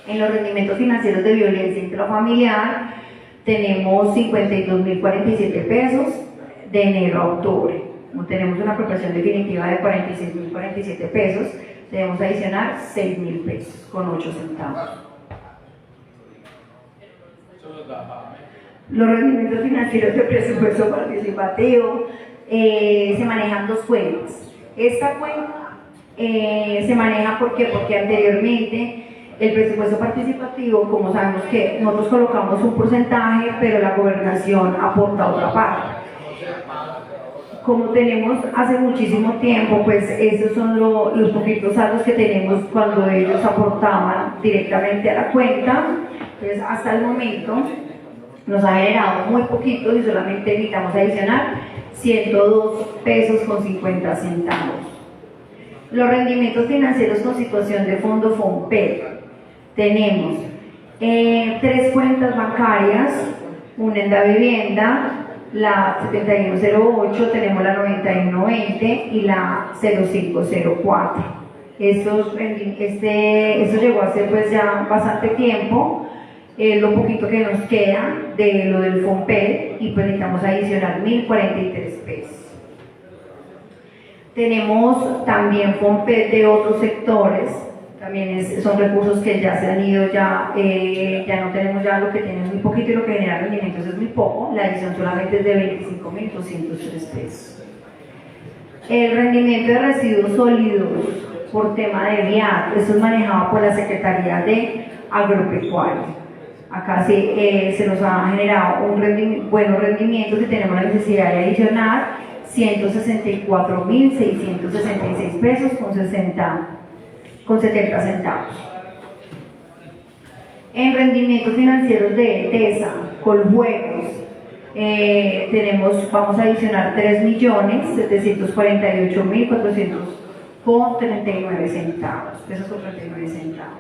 En los rendimientos financieros de violencia intrafamiliar tenemos 52.047 pesos de enero a octubre. Como tenemos una apropiación definitiva de 46.047 pesos, debemos adicionar 6.000 pesos con 8 centavos. Los rendimientos financieros de presupuesto participativo se manejan 2 cuentas. Esta cuenta se maneja porque anteriormente el presupuesto participativo, como sabemos que nosotros colocamos un porcentaje, pero la gobernación aporta otra parte. Como tenemos hace muchísimo tiempo, pues esos son los poquitos saldos que tenemos cuando ellos aportaban directamente a la cuenta. Entonces hasta el momento nos ha generado muy poquitos y solamente necesitamos adicionar 102 pesos con 50 centavos. Los rendimientos financieros con situación de fondo FOMPED. Tenemos 3 cuentas bancarias, una en la vivienda, la 7108, tenemos la 9120 y la 0504. Esto llegó hace pues ya bastante tiempo, lo poquito que nos queda de lo del FOMPED y pues necesitamos adicionar 1.043 pesos. Tenemos también FOMPED de otros sectores, también son recursos que ya se han ido, ya no tenemos ya lo que tenemos muy poquito y lo que genera rendimientos es muy poco, la adición solamente es de 25.203 pesos. El rendimiento de residuos sólidos por tema de VIAT, eso es manejado por la Secretaría de Agropecuaria. Acá se nos ha generado buenos rendimientos y tenemos la necesidad de adicionar 164.666 pesos con 70 centavos. En rendimientos financieros de TESA, Coljuegos, vamos a adicionar 3.748.400 con 39 centavos, pesos con 39 centavos.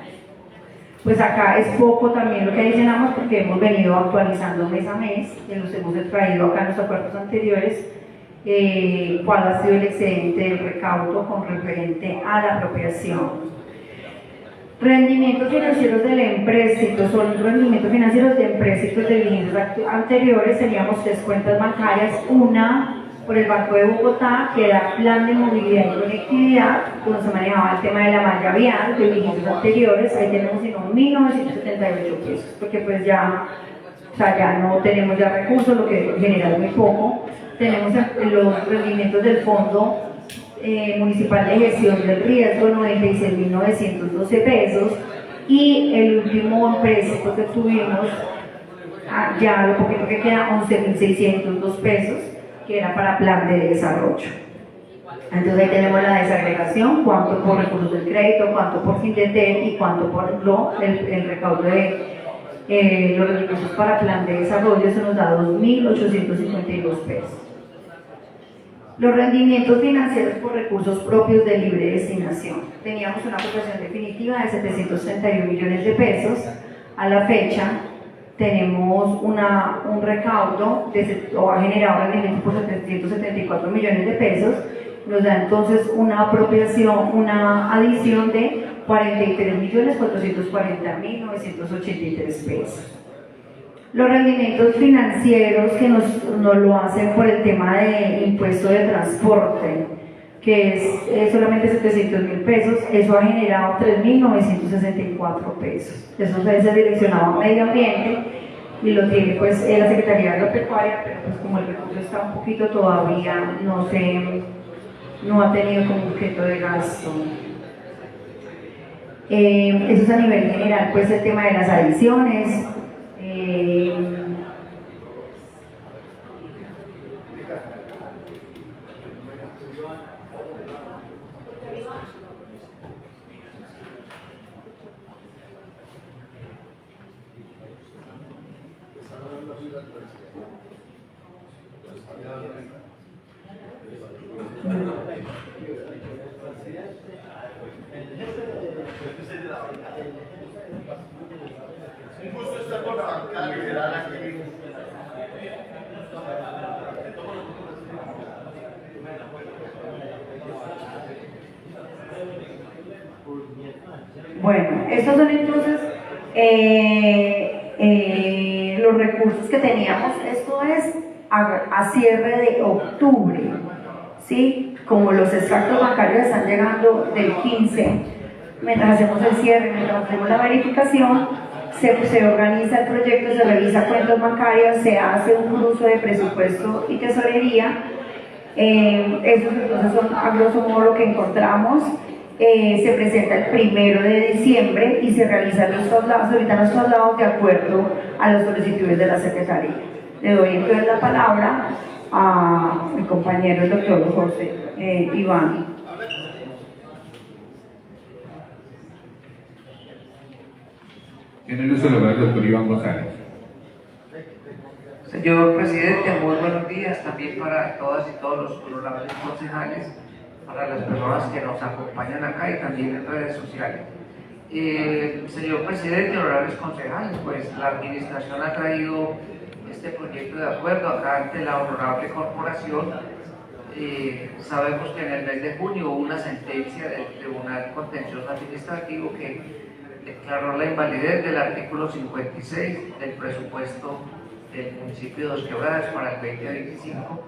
Pues acá es poco también lo que adicionamos porque hemos venido actualizando mes a mes, que los hemos traído acá en los acuerdos anteriores, cuál ha sido el excedente del recaudo con referente a la apropiación. Rendimientos financieros del empréstito, son rendimientos financieros de empréstitos de viviendas anteriores. Teníamos 3 cuentas bancarias, una por el Banco de Bogotá, que era plan de movilidad y conectividad, donde se manejaba el tema de la malla vial de viviendas anteriores. Ahí tenemos sino 1.978 pesos, porque pues ya, o sea, ya no tenemos ya recursos, lo que genera es muy poco. Tenemos los rendimientos del Fondo Municipal de Gestión del Riesgo, 96.912 pesos, y el último empréstito que tuvimos, ya lo poquito que queda, 11.602 pesos, que era para plan de desarrollo. Entonces ahí tenemos la desagregación, cuánto por recursos del crédito, cuánto por Findeter y cuánto por el recaudo de los recursos para plan de desarrollo. Eso nos da 2.852 pesos. Los rendimientos financieros por recursos propios de libre destinación. Teníamos una apropiación definitiva de 731 millones de pesos. A la fecha tenemos un recaudo, o ha generado rendimientos por 774 millones de pesos. Nos da entonces una apropiación, una adición de 43.440.983 pesos. Los rendimientos financieros que nos lo hacen por el tema de impuesto de transporte, que es solamente 700.000 pesos, eso ha generado 3.964 pesos. Eso es direccionado a medio ambiente y lo tiene pues la Secretaría Agropecuaria, pero pues como el recurso está un poquito todavía, no ha tenido como objeto de gasto. Eso es a nivel general, pues el tema de las adiciones. Bueno, estos son entonces los recursos que teníamos. Esto es a cierre de octubre, ¿sí? Como los extractos bancarios están llegando del 15, mientras hacemos el cierre, mientras hacemos la verificación, se organiza el proyecto, se revisa cuentas bancarias, se hace un cruce de presupuesto y tesorería. Estos entonces son a grosso modo lo que encontramos. Se presenta el 1 de diciembre y se realizan los traslados, ahorita los traslados de acuerdo a las solicitudes de la Secretaría. Le doy entonces la palabra a mi compañero el doctor José Iván. Tiene el uso de la palabra el doctor Iván González. Señor presidente, muy buenos días también para todas y todos los honorables concejales, para las personas que nos acompañan acá y también en redes sociales. Señor presidente, honorables concejales, pues la administración ha traído este proyecto de acuerdo acá ante la honorable corporación. Sabemos que en el mes de junio hubo una sentencia del Tribunal Contencioso Administrativo que declaró la invalidez del artículo 56 del presupuesto del municipio de Dos Quebradas para el 2025,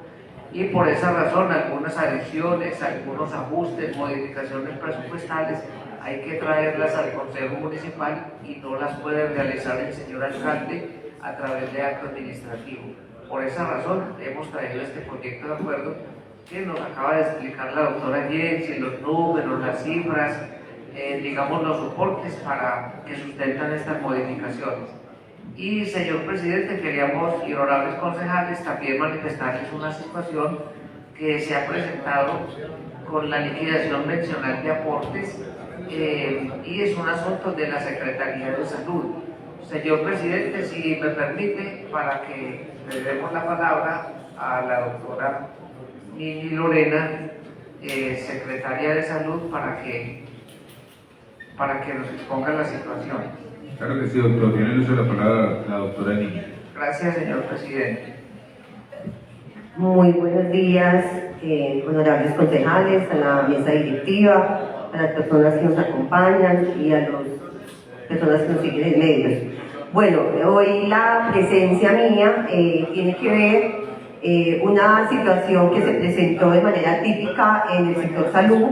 y por esa razón algunas adiciones, algunos ajustes, modificaciones presupuestales hay que traerlas al Consejo Municipal y no las puede realizar el señor alcalde a través de acto administrativo. Por esa razón hemos traído este proyecto de acuerdo que nos acaba de explicar la doctora Jensi, los números, las cifras, digamos los soportes para que sustentan estas modificaciones. Y señor presidente, queríamos, y honorables concejales, también manifestarles una situación que se ha presentado con la liquidación mencional de aportes, y es un asunto de la Secretaría de Salud. Señor presidente, si me permite, para que le demos la palabra a la doctora Nini Lorena, secretaria de Salud, para que nos exponga la situación. Claro que sí, doctor. Tiene el uso de la palabra la doctora Niña. Gracias, señor presidente. Muy buenos días, honorables concejales, a la mesa directiva, a las personas que nos acompañan y a las personas que nos siguen en medios. Bueno, hoy la presencia mía tiene que ver una situación que se presentó de manera típica en el sector salud,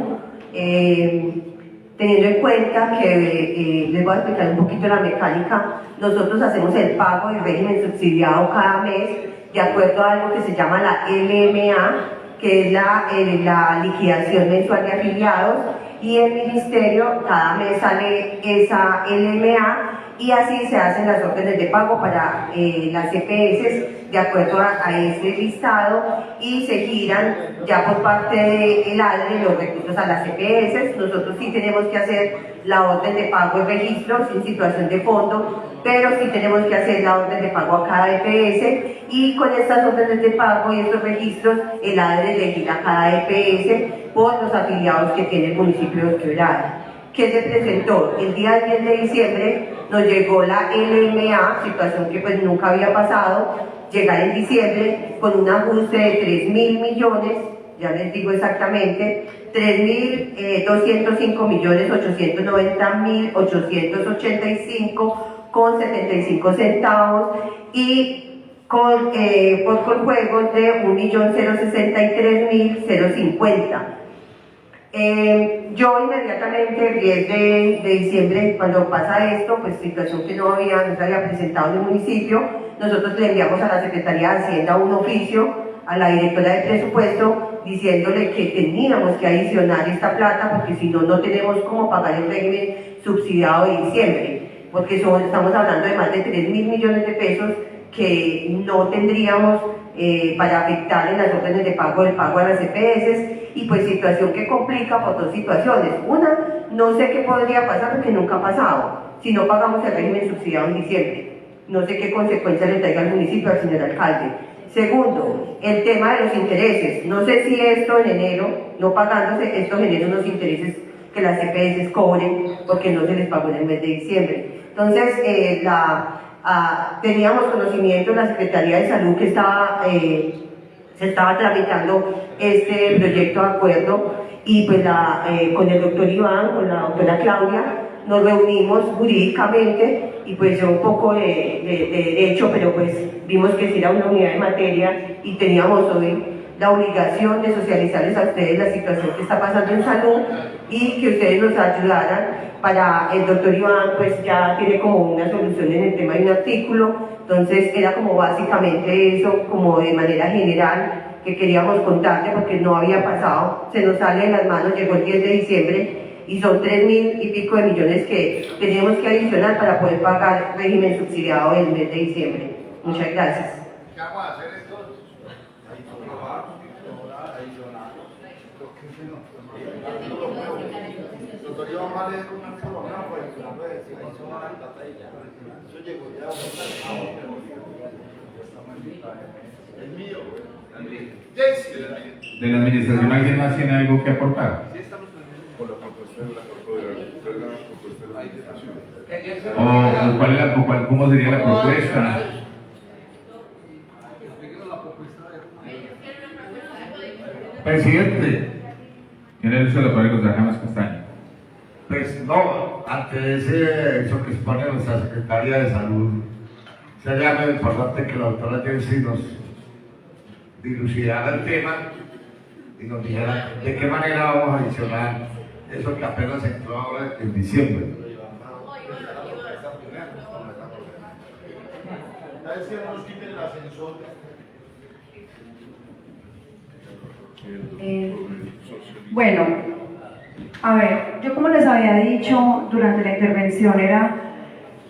teniendo en cuenta que les voy a explicar un poquito la mecánica. Nosotros hacemos el pago del régimen subsidiado cada mes de acuerdo a algo que se llama la LMA, que es la liquidación mensual de afiliados, y el ministerio cada mes sale esa LMA y así se hacen las órdenes de pago para las EPS de acuerdo a ese listado y se giran ya por parte del ADRE los recursos a las EPS. Nosotros sí tenemos que hacer la orden de pago y registro sin situación de fondo, pero sí tenemos que hacer la orden de pago a cada EPS y con estas órdenes de pago y estos registros el ADRE le gira a cada EPS por los afiliados que tiene el municipio de Quebrada. ¿Qué se presentó? El día 10 de diciembre nos llegó la LMA, situación que pues nunca había pasado, llegar en diciembre con un ajuste de 3.000 millones, ya les digo exactamente, 3.205.890.885,75 centavos y con por juegos de 1.063.050. Yo inmediatamente, el 10 de diciembre, cuando pasa esto, pues situación que no se había presentado en el municipio, nosotros le enviamos a la Secretaría de Hacienda un oficio a la directora de presupuesto diciéndole que teníamos que adicionar esta plata porque si no, no tenemos cómo pagar el régimen subsidiado de diciembre, porque estamos hablando de más de 3.000 millones de pesos que no tendríamos para afectar en las órdenes de pago del pago a las EPS, y pues situación que complica por dos situaciones. Una, no sé qué podría pasar porque nunca ha pasado si no pagamos el régimen subsidiado en diciembre. No sé qué consecuencias le traiga al municipio, al señor alcalde. Segundo, el tema de los intereses. No sé si esto en enero, no pagándose, esto genera unos intereses que las EPS cobren porque no se les pagó en el mes de diciembre. Entonces, teníamos conocimiento en la Secretaría de Salud que se estaba tramitando este proyecto de acuerdo y pues con el doctor Iván, con la doctora Claudia, nos reunimos jurídicamente y pues yo un poco de derecho, pero pues vimos que sí era una unidad de materia y teníamos hoy la obligación de socializarles a ustedes la situación que está pasando en salud y que ustedes nos ayudaran para el doctor Iván, pues ya tiene como una solución en el tema de un artículo, entonces era como básicamente eso, como de manera general que queríamos contarte porque no había pasado, se nos sale de las manos, llegó el 10 de diciembre y son 3.000 y pico de millones que tenemos que adicionar para poder pagar el régimen subsidiado del mes de diciembre. Muchas gracias. ¿Qué vamos a hacer entonces? Doctor Iván va a leer un artículo nuevo por el eso llegó ya el mío. ¿De la administración alguien más tiene algo que aportar? Por la propuesta de la administración. ¿Cómo sería la propuesta? Presidente, ¿Tiene el uso de la palabra con James Castaño? pues no, ante eso que expone nuestra Secretaría de Salud, sería muy importante que la doctora Jensi nos dilucidara el tema y nos dijera de qué manera vamos a adicionar eso que apenas entró ahora en diciembre. Bueno, a ver, yo como les había dicho durante la intervención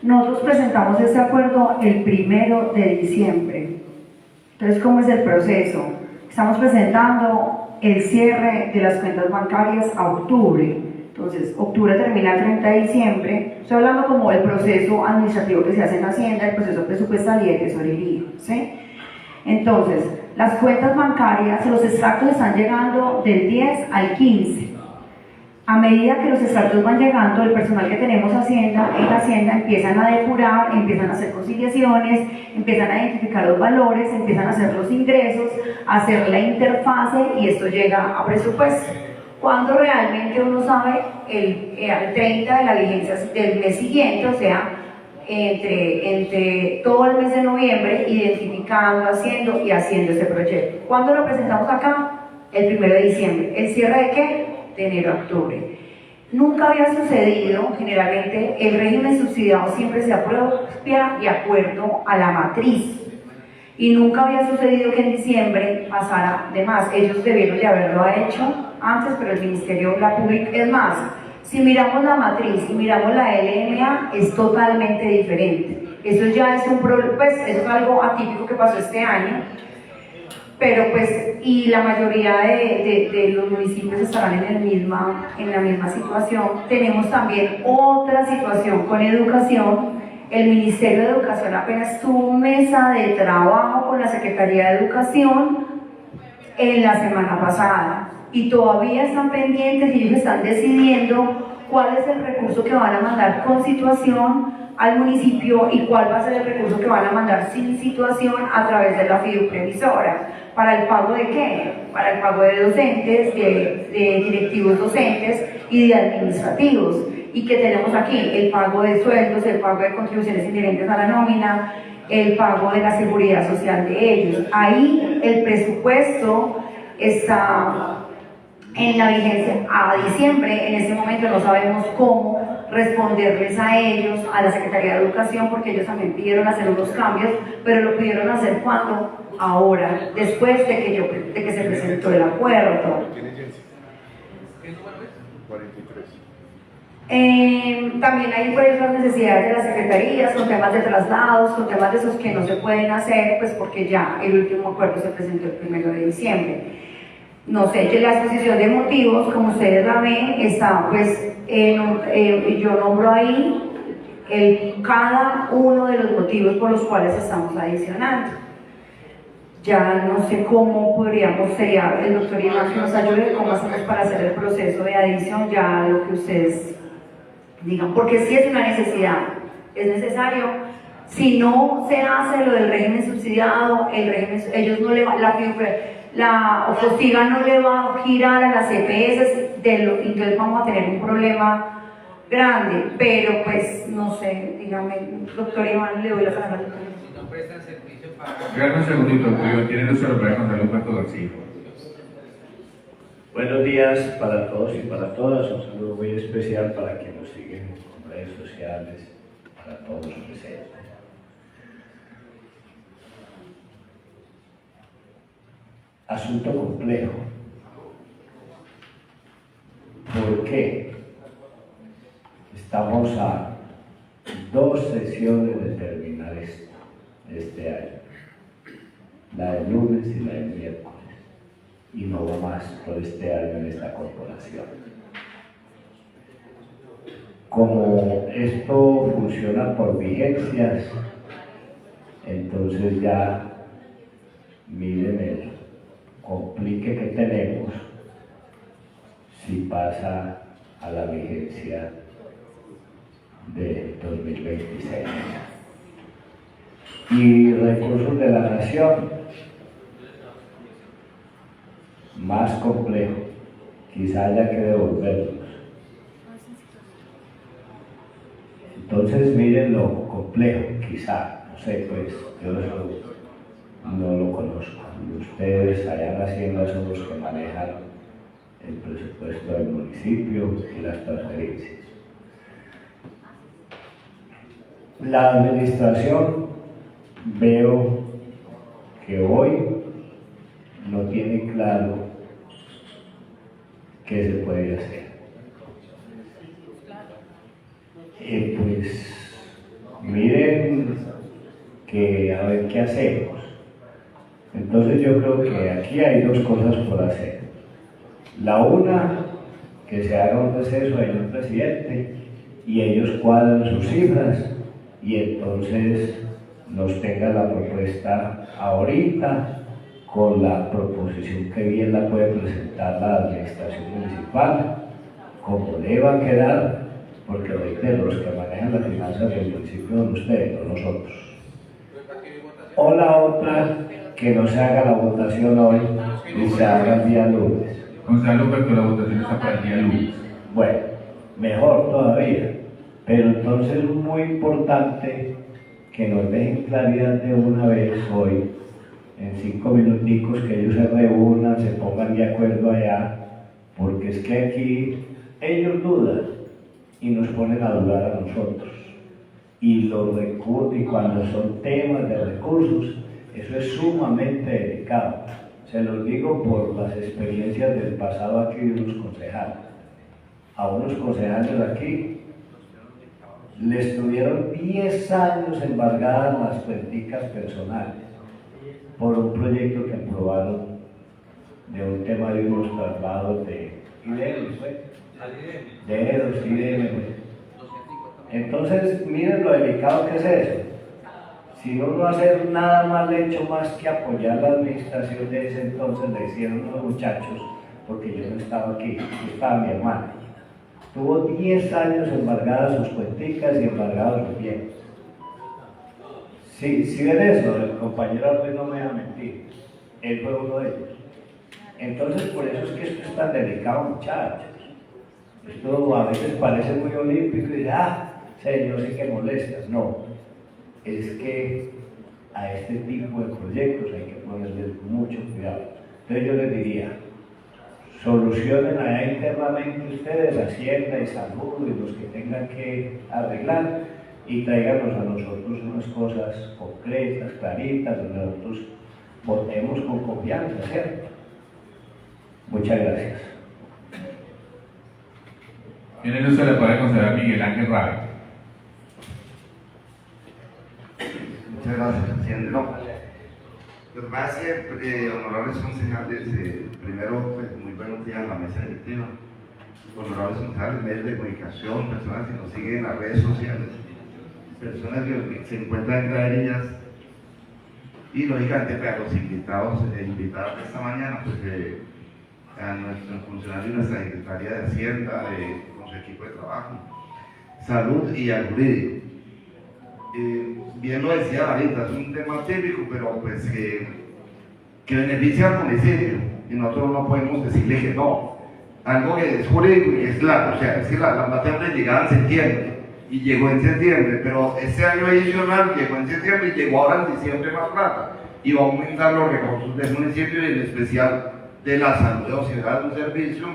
nosotros presentamos este acuerdo el 1 de diciembre. Entonces, ¿cómo es el proceso? Estamos presentando el cierre de las cuentas bancarias a octubre. Entonces, octubre termina el 30 de diciembre. Estoy hablando como del proceso administrativo que se hace en Hacienda, el proceso presupuestal y de tesorería, ¿sí? Entonces, las cuentas bancarias, los extractos están llegando del 10 al 15. A medida que los extractos van llegando, el personal que tenemos en Hacienda empiezan a depurar, empiezan a hacer conciliaciones, empiezan a identificar los valores, empiezan a hacer los ingresos, a hacer la interfase y esto llega a presupuesto. cuando realmente uno sabe al 30 de la vigencia del mes siguiente, o sea, entre todo el mes de noviembre, identificando, haciendo ese proyecto. ¿Cuándo lo presentamos acá? El 1 de diciembre. ¿El cierre de qué? De enero a octubre. Nunca había sucedido, generalmente el régimen subsidiado siempre se apropia de acuerdo a la matriz. Y nunca había sucedido que en diciembre pasara de más. Ellos debieron de haberlo hecho antes, pero el Ministerio de la Pública, es más, si miramos la matriz y miramos la LMA, es totalmente diferente. Eso ya es un problema, pues eso es algo atípico que pasó este año, pero pues, y la mayoría de los municipios estarán en la misma situación. Tenemos también otra situación con educación. El Ministerio de Educación apenas tuvo mesa de trabajo con la Secretaría de Educación en la semana pasada y todavía están pendientes y ellos están decidiendo cuál es el recurso que van a mandar con situación al municipio y cuál va a ser el recurso que van a mandar sin situación a través de la FIDU previsora. ¿Para el pago de qué? Para el pago de docentes, de directivos docentes y de administrativos. ¿Y qué tenemos aquí? El pago de sueldos, el pago de contribuciones inherentes a la nómina, el pago de la seguridad social de ellos. Ahí el presupuesto está en la vigencia a diciembre. En este momento no sabemos cómo responderles a ellos, a la Secretaría de Educación, porque ellos también pidieron hacer unos cambios, pero lo pudieron hacer ¿cuándo? Ahora, después de que se presentó el acuerdo. También hay por eso las necesidades de las secretarías, con temas de traslados, con temas de esos que no se pueden hacer, pues porque ya el último acuerdo se presentó el 1 de diciembre. No sé, que la exposición de motivos, como ustedes la ven, está pues, yo nombro ahí cada uno de los motivos por los cuales estamos adicionando. Ya no sé cómo sería el doctor Iván que nos ayude, cómo hacemos para hacer el proceso de adición, ya lo que ustedes digan, porque sí es una necesidad, es necesario. Si no se hace lo del régimen subsidiado, ellos no le van, la OFOSIGA no le va a girar a las EPS, entonces vamos a tener un problema grande, pero pues no sé, dígame, doctor Iván, le doy la palabra al doctor. Si no prestan servicio para... Regálame un segundito, doctor, tiene el uso para Gonzalo Humberto García. Buenos días para todos y para todas, un saludo muy especial para quienes nos siguen en redes sociales, para todos los presentes. Asunto complejo. ¿Por qué? Estamos a 2 sesiones de terminar este año, la del lunes y la del miércoles, y no va más por este año en esta corporación. Como esto funciona por vigencias, entonces ya miren el complique que tenemos si pasa a la vigencia de 2026. Y recursos de la nación, más complejo, quizá haya que devolverlos. Entonces miren lo complejo, quizá, no sé, pues yo eso no lo conozco. Ustedes allá en la Hacienda son los que manejan el presupuesto del municipio y las transferencias. La administración veo que hoy no tiene claro qué se puede hacer. Pues miren que a ver qué hacemos. Entonces yo creo que aquí hay 2 cosas por hacer. La una, que se haga un receso ahí el presidente y ellos cuadran sus cifras y entonces nos tenga la propuesta ahorita con la proposición que bien la puede presentar la administración municipal, como deba quedar, porque reitero, los que manejan las finanzas del municipio son ustedes, no nosotros. O la otra, que no se haga la votación hoy y se haga el día lunes. Concejal Humberto, la votación está para el día lunes. Bueno, mejor todavía. Pero entonces es muy importante que nos dejen claridad de una vez hoy, en 5 minuticos, que ellos se reúnan, se pongan de acuerdo allá, porque es que aquí ellos dudan y nos ponen a dudar a nosotros. Y los recursos, y cuando son temas de recursos, eso es sumamente delicado. Se los digo por las experiencias del pasado aquí de unos concejales. A unos concejales aquí les tuvieron 10 años embargadas las cuenticas personales por un proyecto que aprobaron de un tema de unos traslados de IDM, de IDM. Entonces, miren lo delicado que es eso. Si no va a hacer nada mal hecho más que apoyar la administración de ese entonces, le hicieron los muchachos, porque yo no estaba aquí, estaba mi hermano. Tuvo 10 años embargadas sus cuenticas y embargados sus bienes. Si ven eso, el compañero Arruin no me va a mentir, él fue uno de ellos. Entonces, por eso es que esto es tan delicado, muchachos. Esto a veces parece muy olímpico y dice, señor, sí que molestas. No, es que a este tipo de proyectos hay que ponerle mucho cuidado. Entonces yo les diría, solucionen allá internamente ustedes, Hacienda y Salud y los que tengan que arreglar, y tráiganos a nosotros unas cosas concretas, claritas, donde nosotros votemos con confianza, ¿cierto? Muchas gracias. En el uso de la palabra el concejal Miguel Ángel Rabe. Muchas gracias, presidente. No, lo que pasa es que, honorables concejales, primero, pues, muy buenos días a la mesa directiva, honorables concejales, medios de comunicación, personas que nos siguen en las redes sociales, personas que se encuentran entre ellas, y lógicamente para los invitados e invitadas de esta mañana, pues a nuestros funcionarios y nuestra Secretaría de Hacienda, con su equipo de trabajo, Salud y al jurídico. Bien lo decía ahorita, es un tema típico, pero pues que beneficia al municipio, y nosotros no podemos decirle que no. Algo que es jurídico y es claro, o sea, es que la plata de llegada en septiembre, y llegó en septiembre, pero este año adicional llegó en septiembre y llegó ahora en diciembre más plata, y va a aumentar los recursos del municipio y en especial de la salud, o sea, de un servicio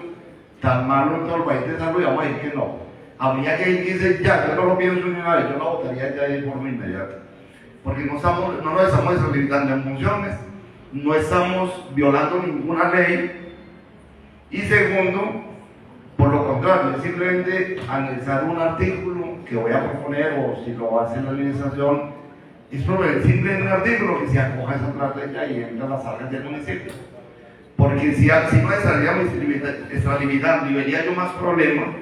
tan malo en todo el país de salud, y vamos a decir que no. Habría que decir ya, yo no lo pienso ni una vez, yo la votaría ya de forma inmediata, porque no nos estamos deslimitando en funciones, no estamos violando ninguna ley, y segundo, por lo contrario, es simplemente analizar un artículo que voy a proponer, o si lo hace la administración, es proponer simplemente un artículo que se acoja esa plata y entra a las arcas del municipio. Porque si no estaríamos extralimitando y vería yo más problemas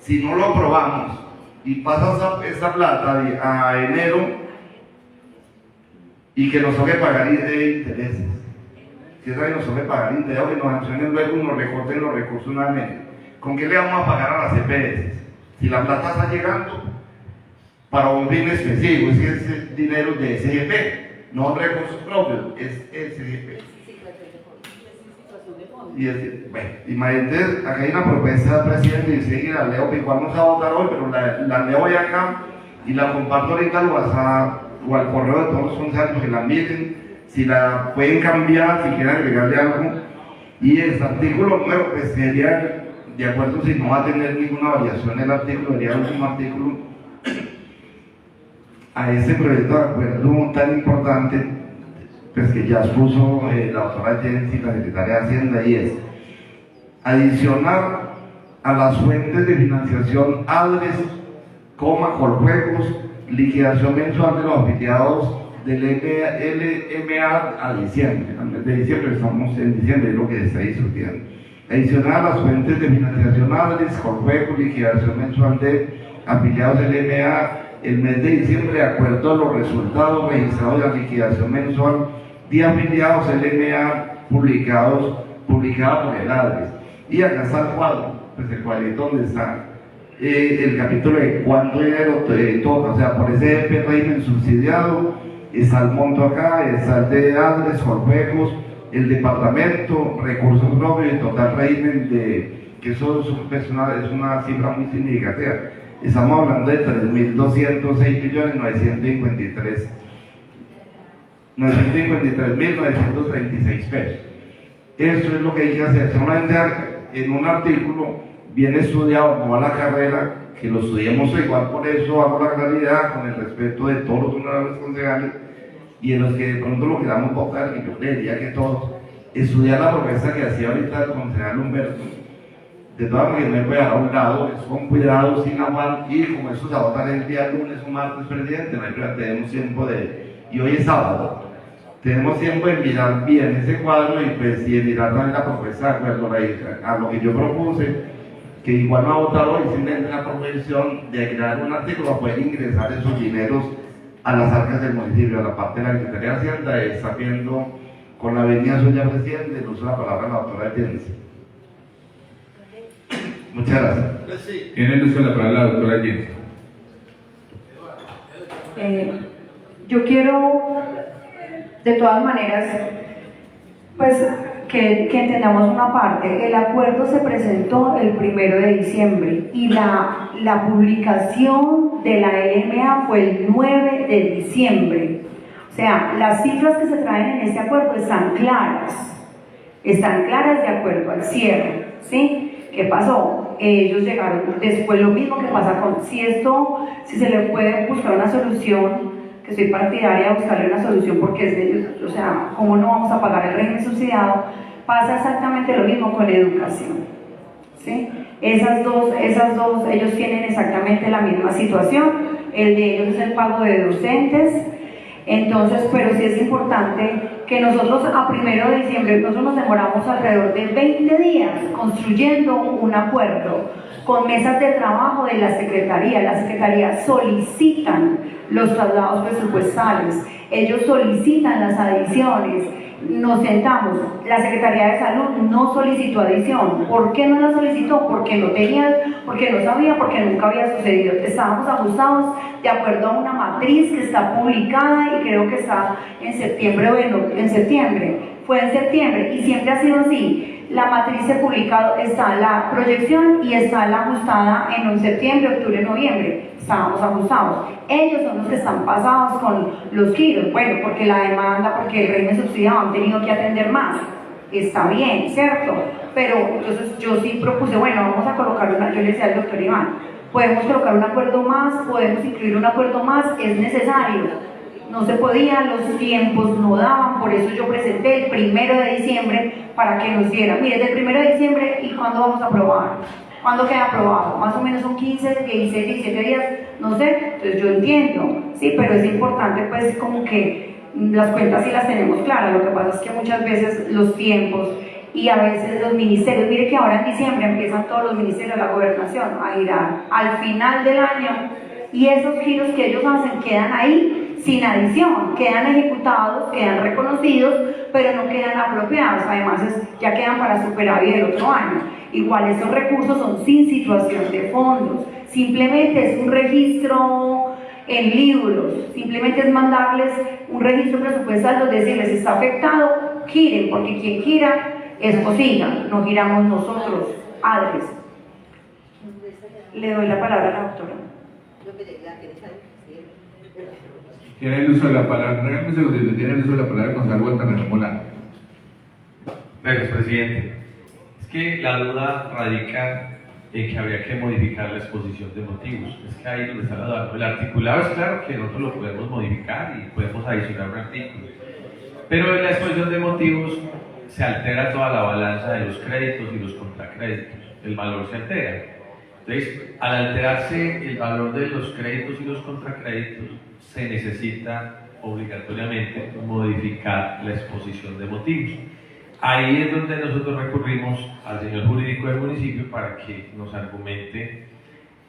si no lo aprobamos y pasa esa plata a enero y que nos toque pagar intereses. Si es que nos toque pagar intereses, que nos sancionen luego y nos recorten los recursos nuevamente. ¿Con qué le vamos a pagar a las EPS? Si la plata está llegando para un fin específico, es que es dinero de SGP, no recursos propios, es SGP. Bueno, imagínate, acá hay una propuesta del presidente y dice, la leo, igual no se va a votar hoy, pero la leo hoy acá y la comparto ahorita al WhatsApp o al correo de todos los concejales que la miren, si la pueden cambiar, si quieren agregarle algo. Y el artículo nuevo, pues sería de acuerdo, si no va a tener ninguna variación el artículo, sería el último artículo a este proyecto de acuerdo tan importante, pues que ya expuso la doctora Jensi, la secretaria de Hacienda, y es adicionar a las fuentes de financiación ADRES, Coljuegos, liquidación mensual de los afiliados del LMA a diciembre. Al mes de diciembre, estamos en diciembre, es lo que se está discutiendo. Adicionar a las fuentes de financiación ADRES, Coljuegos, liquidación mensual de afiliados del LMA el mes de diciembre, de acuerdo a los resultados registrados de la liquidación mensual de afiliados LMA publicados por el ADRES. Y acá está el cuadro, pues el cuadrito donde está el capítulo de cuánto dinero toca, o sea, por ese régimen subsidiado está el monto acá, está el de ADRES, Coljuegos, el departamento, recursos propios y total régimen que eso es una cifra muy significativa. Estamos hablando de 3.206.953.936 pesos. Eso es lo que hay que hacer. Solamente en un artículo bien estudiado, como va la carrera, que lo estudiemos igual, por eso hago la claridad con el respeto de todos los honorables concejales y en los que de pronto lo queramos votar, que yo creería que todos, estudiar la promesa que hacía ahorita el concejal Humberto. De todas maneras, no me voy a dejar a un lado, es con cuidado, sin afán, y como eso se va a votar el día lunes o martes, presidente, no hay problema, tenemos tiempo y hoy es sábado, tenemos tiempo de mirar bien ese cuadro y pues y de mirar también la propuesta de acuerdo a lo que yo propuse, que igual no ha votado hoy, simplemente la proposición de crear un artículo para poder ingresar esos dineros a las arcas del municipio, a la parte de la Secretaría de Hacienda, está viendo con la venia suya, presidente, el uso de la palabra de la doctora Jensen. Muchas gracias. Tiene el uso de la palabra la doctora Jensen. Yo quiero, de todas maneras, pues que entendamos una parte. El acuerdo se presentó el 1 de diciembre y la publicación de la LMA fue el 9 de diciembre. O sea, las cifras que se traen en este acuerdo están claras de acuerdo al cierre, ¿sí? ¿Qué pasó? Ellos llegaron después, lo mismo que pasa con, si se le puede buscar una solución, que soy partidaria de buscarle una solución porque es de ellos, o sea, ¿cómo no vamos a pagar el régimen subsidiado? Pasa exactamente lo mismo con educación, ¿sí? Esas dos, ellos tienen exactamente la misma situación, el de ellos es el pago de docentes. Entonces, pero sí es importante que nosotros a 1 de diciembre, nosotros nos demoramos alrededor de 20 días construyendo un acuerdo con mesas de trabajo de la Secretaría. La Secretaría solicitan los traslados presupuestales, ellos solicitan las adiciones, nos sentamos, la Secretaría de Salud no solicitó adición. ¿Por qué no la solicitó? Porque no tenía, porque no sabía, porque nunca había sucedido. Estábamos ajustados de acuerdo a una matriz que está publicada y creo que está en septiembre fue en septiembre y siempre ha sido así. La matriz se publica, está la proyección y está la ajustada en septiembre, octubre, noviembre. Estábamos ajustados. Ellos son los que están pasados con los giros. Bueno, porque la demanda, porque el régimen subsidiado han tenido que atender más. Está bien, ¿cierto? Pero entonces yo sí propuse, bueno, vamos a colocar yo le decía al doctor Iván, podemos colocar un acuerdo más, podemos incluir un acuerdo más, es necesario. No se podía, los tiempos no daban, por eso yo presenté el 1 de diciembre para que nos dieran. Mire, del 1 de diciembre, ¿y cuándo vamos a aprobar? ¿Cuándo queda aprobado? Más o menos son 15, 16, 17 días, no sé. Entonces yo entiendo, sí, pero es importante pues como que las cuentas sí las tenemos claras. Lo que pasa es que muchas veces los tiempos y a veces los ministerios, mire que ahora en diciembre empiezan todos los ministerios de la gobernación a ir al final del año y esos giros que ellos hacen quedan ahí sin adición, quedan ejecutados, quedan reconocidos, pero no quedan apropiados, además ya quedan para superávit del otro año. Igual esos recursos son sin situación de fondos, simplemente es un registro en libros, simplemente es mandarles un registro presupuestal donde decirles está afectado, giren, porque quien gira es Cocina, no giramos nosotros, ADRES. Le doy la palabra a la doctora. Tiene el uso de la palabra, regálame un segundito, tiene el uso de la palabra con Salvo Altamirano Molano. Gracias, presidente. Es que la duda radica en que habría que modificar la exposición de motivos. Es que ahí donde está la duda. El articulado es claro que nosotros lo podemos modificar y podemos adicionar un artículo. Pero en la exposición de motivos se altera toda la balanza de los créditos y los contracréditos. El valor se altera. Entonces, al alterarse el valor de los créditos y los contracréditos, se necesita obligatoriamente modificar la exposición de motivos. Ahí es donde nosotros recurrimos al señor jurídico del municipio para que nos argumente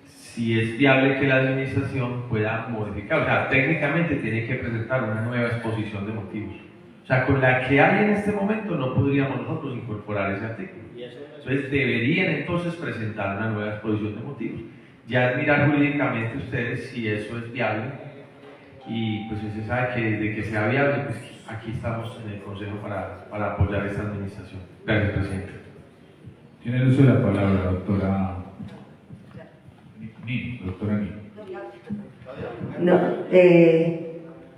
si es viable que la administración pueda modificar. O sea, técnicamente tiene que presentar una nueva exposición de motivos. O sea, con la que hay en este momento no podríamos nosotros incorporar ese artículo. Entonces deberían entonces presentar una nueva exposición de motivos. Ya es mirar jurídicamente ustedes si eso es viable y pues se sabe que desde que sea viable pues aquí estamos en el Consejo para apoyar esta administración. Gracias, presidente. Tiene el uso de la palabra, doctora Ni. No,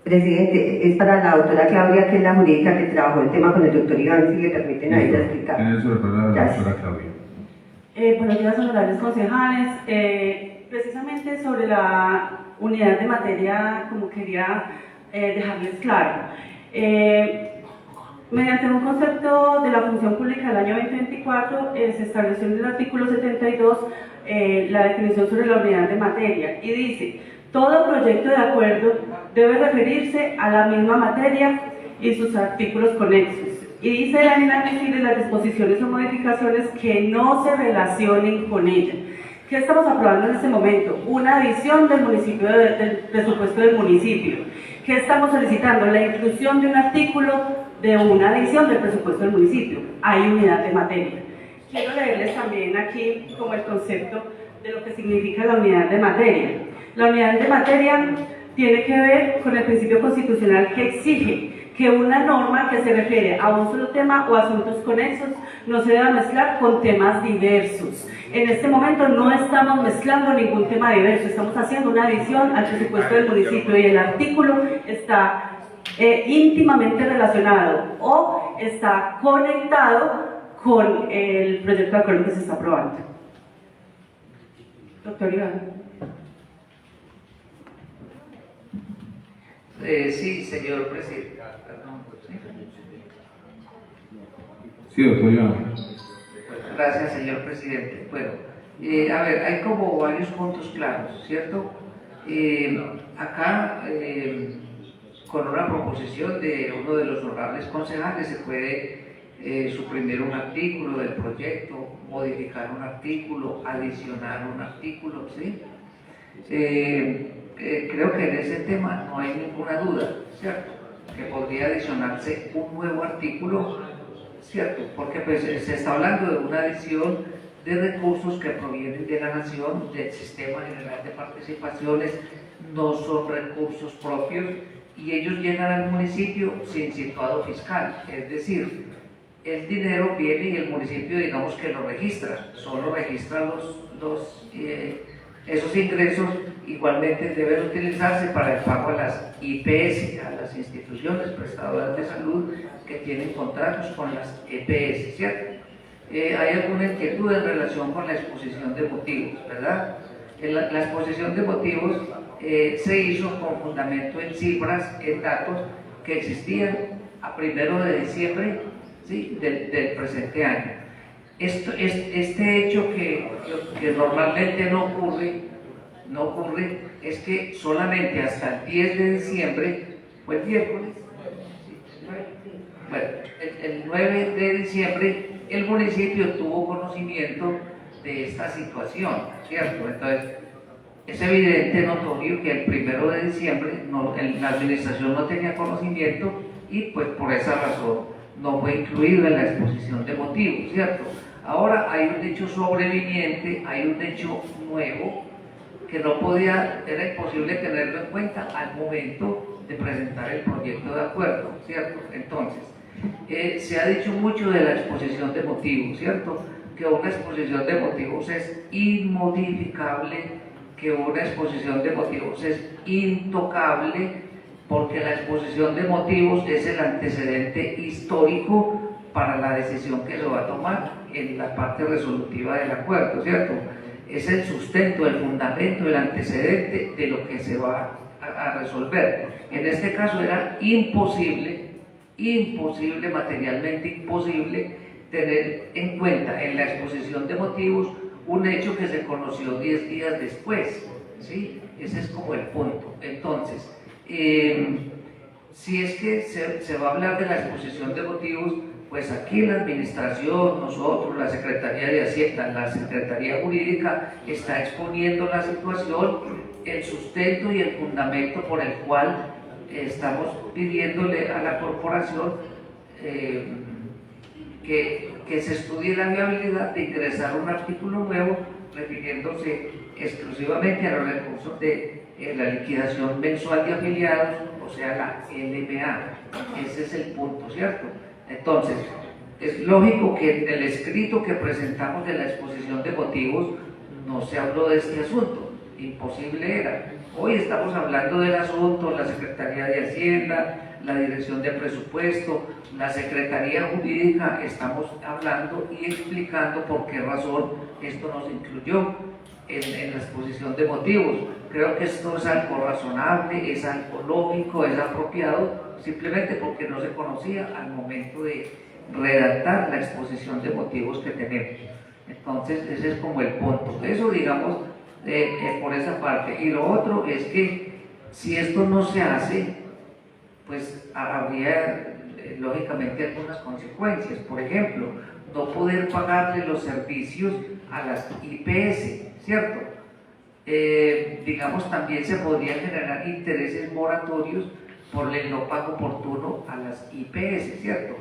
presidente, es para la doctora Claudia, que es la jurídica que trabajó el tema con el doctor Iván, si le permiten a ella explicar. Tiene el uso de la palabra, la doctora Claudia. Buenos días, honorables concejales. Precisamente sobre la unidad de materia, como quería dejarles claro. Mediante un concepto de la función pública del año 2024, se estableció en el artículo 72 la definición sobre la unidad de materia y dice: todo proyecto de acuerdo debe referirse a la misma materia y sus artículos conexos. Y dice: eran inadmisibles las disposiciones o modificaciones que no se relacionen con ella. ¿Qué estamos aprobando en este momento? Una adición del municipio, del presupuesto del municipio. ¿Qué estamos solicitando? La inclusión de un artículo de una adición del presupuesto del municipio. Hay unidad de materia. Quiero leerles también aquí como el concepto de lo que significa la unidad de materia. La unidad de materia tiene que ver con el principio constitucional que exige que una norma que se refiere a un solo tema o asuntos conexos no se deba mezclar con temas diversos. En este momento no estamos mezclando ningún tema diverso, estamos haciendo una adición al presupuesto del municipio y el artículo está íntimamente relacionado o está conectado con el proyecto de acuerdo que se está aprobando. Doctor Iván. Sí, señor presidente. Sí, doctor Iván. Gracias, señor presidente. Bueno, a ver, hay como varios puntos claros, ¿cierto? Acá, con una proposición de uno de los honorables concejales, se puede suprimir un artículo del proyecto, modificar un artículo, adicionar un artículo, ¿sí? Creo que en ese tema no hay ninguna duda, ¿cierto? Que podría adicionarse un nuevo artículo, ¿cierto? Porque pues, se está hablando de una adición de recursos que provienen de la nación, del Sistema General de Participaciones, no son recursos propios y ellos llegan al municipio sin situado fiscal, es decir, el dinero viene y el municipio, digamos que lo registra, solo registra esos ingresos. Igualmente deben utilizarse para el pago a las IPS, a las instituciones prestadoras de salud que tienen contratos con las EPS, ¿cierto? Hay alguna inquietud en relación con la exposición de motivos, ¿verdad? La exposición de motivos se hizo con fundamento en cifras, en datos que existían a 1 de diciembre, ¿sí? del presente año. Este hecho que normalmente no ocurre, es que solamente hasta el 10 de diciembre, fue el miércoles, bueno, el 9 de diciembre, el municipio tuvo conocimiento de esta situación, ¿cierto? Entonces, es evidente, notorio, que el 1 de diciembre la administración no tenía conocimiento y pues por esa razón no fue incluido en la exposición de motivos, ¿cierto? Ahora hay un hecho sobreviniente, hay un hecho nuevo que era imposible tenerlo en cuenta al momento de presentar el proyecto de acuerdo, ¿cierto? Entonces, se ha dicho mucho de la exposición de motivos, ¿cierto? Que una exposición de motivos es inmodificable, que una exposición de motivos es intocable, porque la exposición de motivos es el antecedente histórico para la decisión que se va a tomar en la parte resolutiva del acuerdo, ¿cierto? Es el sustento, el fundamento, el antecedente de lo que se va a resolver. En este caso era imposible, materialmente imposible, tener en cuenta en la exposición de motivos un hecho que se conoció 10 días después, ¿sí? Ese es como el punto. Entonces, si es que se va a hablar de la exposición de motivos, pues aquí la administración, nosotros, la Secretaría de Hacienda, la Secretaría Jurídica está exponiendo la situación, el sustento y el fundamento por el cual estamos pidiéndole a la corporación que que se estudie la viabilidad de ingresar un artículo nuevo refiriéndose exclusivamente a los recursos de la liquidación mensual de afiliados, o sea, la LMA. Ese es el punto, ¿cierto? Entonces, es lógico que en el escrito que presentamos de la exposición de motivos no se habló de este asunto, imposible era. Hoy estamos hablando del asunto, la Secretaría de Hacienda, la Dirección de Presupuesto, la Secretaría Jurídica, estamos hablando y explicando por qué razón esto no se incluyó en la exposición de motivos. Creo que esto es algo razonable, es algo lógico, es apropiado, simplemente porque no se conocía al momento de redactar la exposición de motivos que tenemos. Entonces, ese es como el punto. Eso, digamos, por esa parte. Y lo otro es que si esto no se hace, pues habría lógicamente algunas consecuencias. Por ejemplo, no poder pagarle los servicios a las IPS, ¿cierto? Digamos, también se podrían generar intereses moratorios por el no pago oportuno a las IPS, ¿cierto?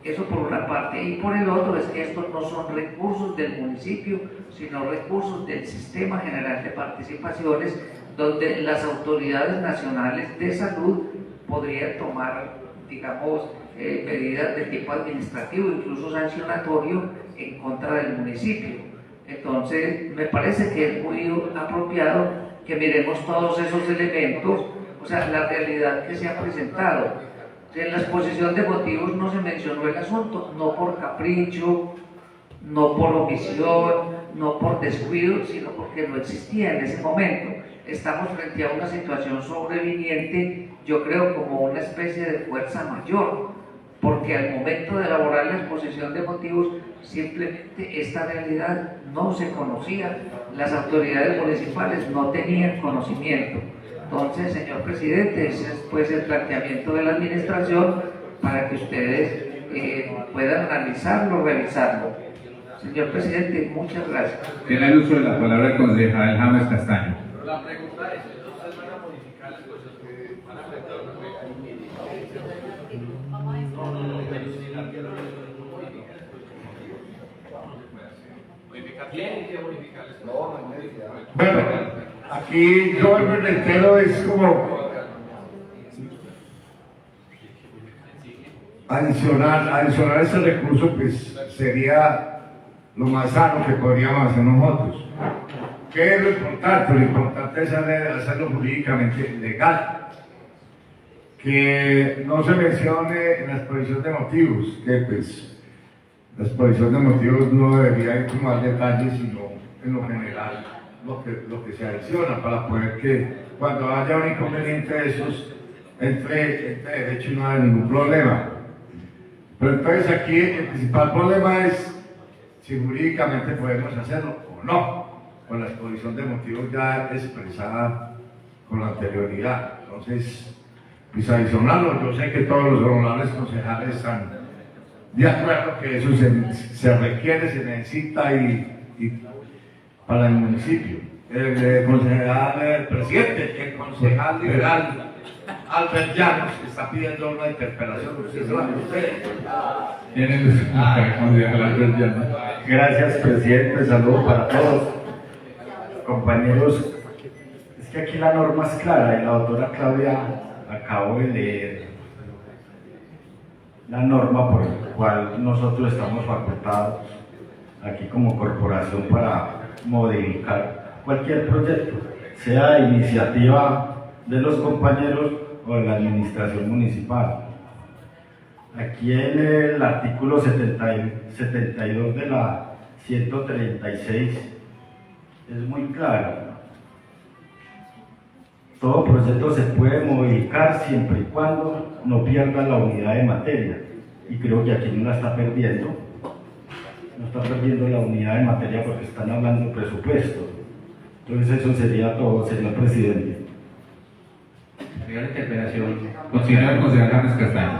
Eso por una parte. Y por el otro es que estos no son recursos del municipio, sino recursos del Sistema General de Participaciones, donde las autoridades nacionales de salud podrían tomar, digamos, medidas de tipo administrativo, incluso sancionatorio, en contra del municipio. Entonces, me parece que es muy apropiado que miremos todos esos elementos, o sea, la realidad que se ha presentado. En la exposición de motivos no se mencionó el asunto, no por capricho, no por omisión, no por descuido, sino porque no existía en ese momento. Estamos frente a una situación sobreviniente, yo creo como una especie de fuerza mayor, porque al momento de elaborar la exposición de motivos, simplemente esta realidad no se conocía, las autoridades municipales no tenían conocimiento. Entonces, señor presidente, ese es pues el planteamiento de la administración para que ustedes puedan analizarlo, revisarlo. Señor presidente, muchas gracias. Tiene el uso de la palabra el concejal James Castaño. La pregunta es, ¿ustedes van a modificar las cosas que van a afectar a la Bueno, aquí yo me reitero, es como adicionar ese recurso, pues sería lo más sano que podríamos hacer nosotros. ¿Qué es lo importante? Lo importante es hacerlo jurídicamente legal. Que no se mencione en la exposición de motivos, que pues la exposición de motivos no debería ir con más detalles, sino en lo general lo que se adiciona para poder que cuando haya un inconveniente de esos entre derecho y no haya ningún problema. Pero entonces aquí el principal problema es si jurídicamente podemos hacerlo o no, con la exposición de motivos ya expresada con anterioridad. Entonces, pues adicionarlo, yo sé que todos los honorables concejales están de acuerdo que eso se requiere, se necesita y para el municipio. El concejal presidente, el concejal liberal Albert Llanos está pidiendo una interpelación. Gracias, presidente. Saludos para todos. Compañeros, es que aquí la norma es clara y la doctora Claudia acabó de leer la norma por la cual nosotros estamos facultados aquí como corporación para modificar cualquier proyecto, sea iniciativa de los compañeros o de la administración municipal. Aquí en el artículo 72 de la 136 es muy claro. Todo proyecto se puede modificar siempre y cuando no pierda la unidad de materia. Y creo que aquí no la está perdiendo. No está perdiendo la unidad de materia porque están hablando de presupuesto. Entonces eso sería todo, señor presidente. Señora interpelación. Continúa el concejal James Castaño.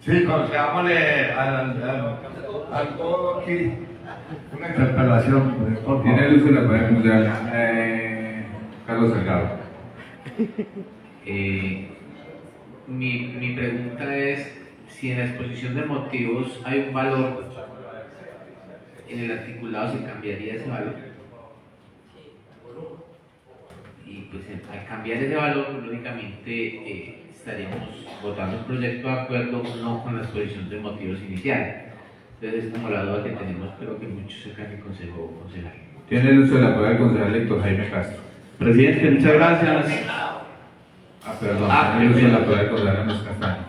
Sí, concedámosle al todo aquí una interpelación. Tiene el uso de la palabra el concejal Carlos Salgado. Mi pregunta es, si en la exposición de motivos hay un valor, en el articulado se cambiaría ese valor. Y pues al cambiar ese valor, pues, lógicamente estaríamos votando un proyecto de acuerdo no con la exposición de motivos inicial. Entonces es como la duda que tenemos, pero que muchos acá en el Consejo Concejal. Tiene el uso de la palabra el concejal Héctor Jaime Castro. Presidente, muchas gracias. Perdón, tiene el uso de la palabra el concejal Andrés Castaño.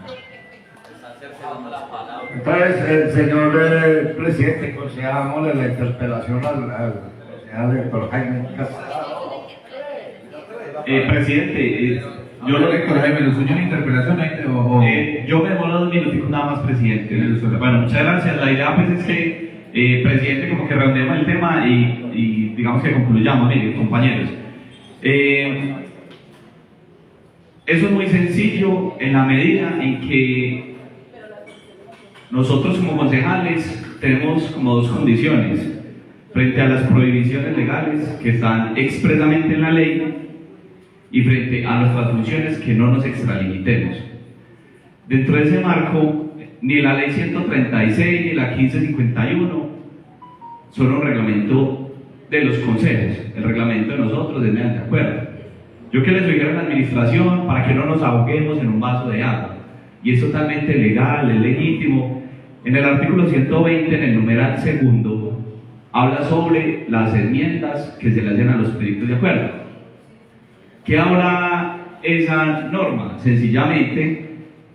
Entonces, el señor presidente, concedámosle la interpelación al concejal Héctor Jaime Castro. Presidente, Yo lo Héctor Jaime, ¿lo suyo en interpelación o...? yo me demoro 2 minuticos nada más, presidente. Bueno, muchas gracias. La idea pues es que, presidente, como que redondeemos el tema y digamos que concluyamos, mire, compañeros. Eso es muy sencillo en la medida en que nosotros como concejales tenemos como 2 condiciones frente a las prohibiciones legales que están expresamente en la ley y frente a nuestras funciones que no nos extralimitemos. Dentro de ese marco, ni la ley 136 ni la 1551 son un reglamento de los consejos. El reglamento de nosotros es mediante acuerdo. Yo que les sugiero a la administración para que no nos ahoguemos en un vaso de agua, y es totalmente legal, es legítimo. En el artículo 120, en el numeral segundo, habla sobre las enmiendas que se le hacen a los proyectos de acuerdo. ¿Qué habla esa norma? Sencillamente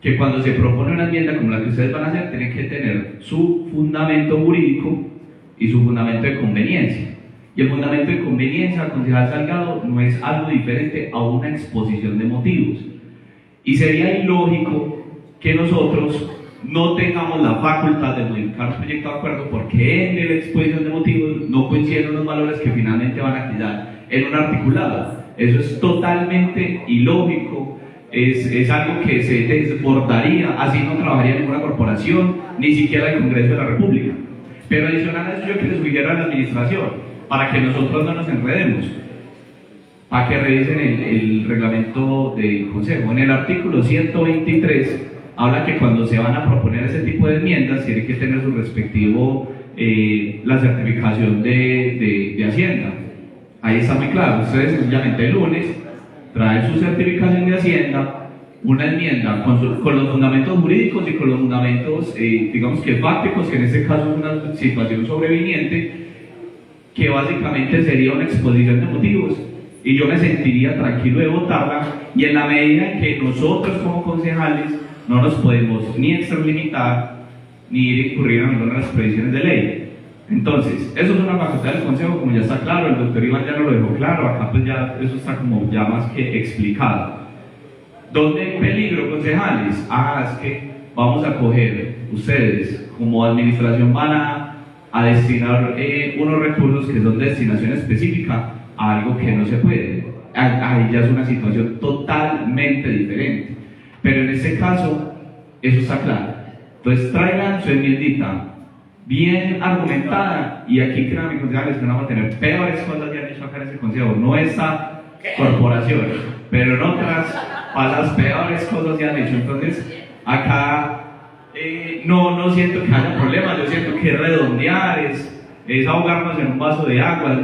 que cuando se propone una enmienda como la que ustedes van a hacer, tienen que tener su fundamento jurídico y su fundamento de conveniencia. Y el fundamento de conveniencia, concejal Salgado, no es algo diferente a una exposición de motivos. Y sería ilógico que nosotros no tengamos la facultad de modificar el proyecto de acuerdo porque en la exposición de motivos no coinciden los valores que finalmente van a quedar en un articulado. Eso es totalmente ilógico, es algo que se desbordaría, así no trabajaría ninguna corporación, ni siquiera el Congreso de la República. Pero adicional a eso, yo quiero sugerir a la administración, para que nosotros no nos enredemos, para que revisen el reglamento del Consejo. En el artículo 123 habla que cuando se van a proponer ese tipo de enmiendas tiene que tener su respectivo, la certificación de Hacienda. Ahí está muy claro, ustedes sencillamente el lunes traen su certificación de Hacienda, una enmienda con los fundamentos jurídicos y con los fundamentos, digamos que fácticos, que en este caso es una situación sobreviniente, que básicamente sería una exposición de motivos, y yo me sentiría tranquilo de votarla, y en la medida en que nosotros como concejales no nos podemos ni extralimitar ni incurrir en ninguna de las previsiones de ley. Entonces, eso es una facultad del Consejo, como ya está claro, el doctor Iván ya nos lo dejó claro, acá pues ya eso está como ya más que explicado. ¿Dónde hay peligro, concejales? Es que vamos a coger, ustedes como administración van a destinar unos recursos que son de destinación específica a algo que no se puede. Ahí ya es una situación totalmente diferente. Pero en este caso, eso está claro. Entonces traigan su enmiendita bien argumentada, y aquí créanme, concejales, que no vamos a tener peores cosas que han hecho acá en este consejo, no esta corporación, pero en otras, para las peores cosas que han hecho. Entonces, acá no siento que haya problemas, yo siento que es redondear, es ahogarnos en un vaso de agua, es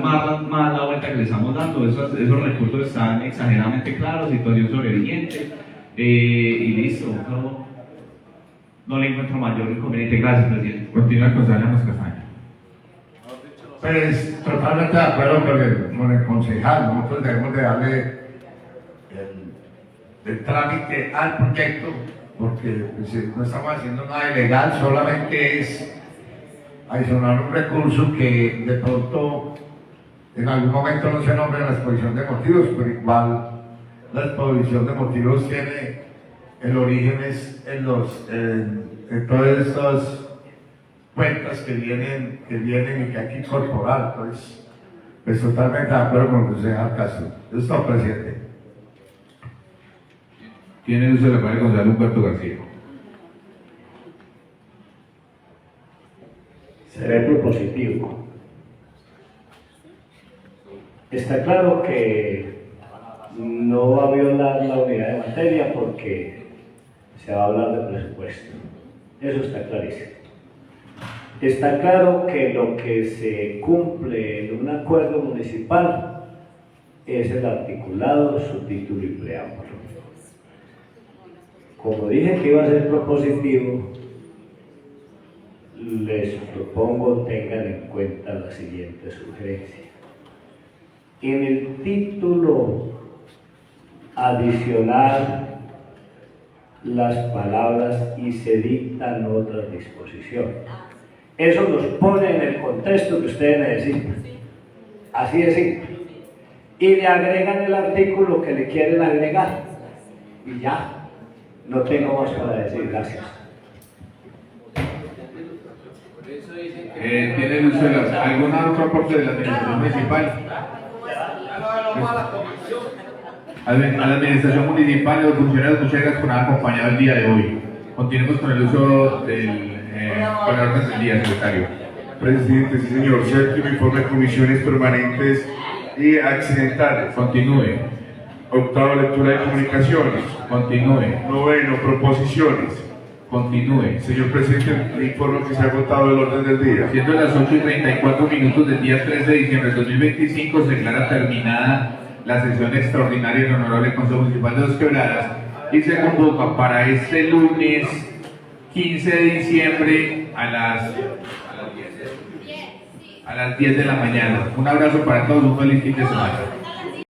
más la vuelta que le estamos dando. Esos recursos están exageradamente claros, situación sobreviniente, y listo. No le encuentro mayor inconveniente. Gracias, presidente. Continúa con Andrés Castaño. Pues totalmente de acuerdo con el concejal. Nosotros debemos de darle el trámite al proyecto, porque pues, no estamos haciendo nada ilegal, solamente es adicionar un recurso que de pronto en algún momento no se nombra en la exposición de motivos, pero igual la exposición de motivos tiene el origen es en todas estas cuentas que vienen y que hay que incorporar. Entonces, pues totalmente de acuerdo con el concejal Castro. Eso es todo, presidente. Tiene uso de la palabra el concejal Humberto García. Seré propositivo. Está claro que no va a violar la unidad de materia porque se va a hablar de presupuesto. Eso está clarísimo. Está claro que lo que se cumple en un acuerdo municipal es el articulado, subtítulo y preámbulo. Como dije que iba a ser propositivo, les propongo tengan en cuenta la siguiente sugerencia. En el título adicional las palabras "y se dictan otras disposiciones". Eso los pone en el contexto que ustedes necesitan. Así de simple. Y le agregan el artículo que le quieren agregar. Y ya. No tengo más para decir. Gracias. ¿Tiene Lucela algún otro aporte de la administración municipal? A la administración municipal, los funcionarios, muchas gracias por haber acompañado el día de hoy. Continuemos con el uso del con el orden del día, secretario. Presidente, sí señor. Séptimo, informe de comisiones permanentes y accidentales. Continúe. Octavo, lectura de comunicaciones. Continúe. Noveno, proposiciones. Continúe. Señor presidente, le informo que se ha agotado el orden del día. Siendo las 8:34 del día 3 de diciembre de 2025, se declara terminada la sesión extraordinaria del Honorable Consejo Municipal de Dos Quebradas y se convoca para este lunes 15 de diciembre a las 10 de la mañana. Un abrazo para todos, un feliz fin de semana.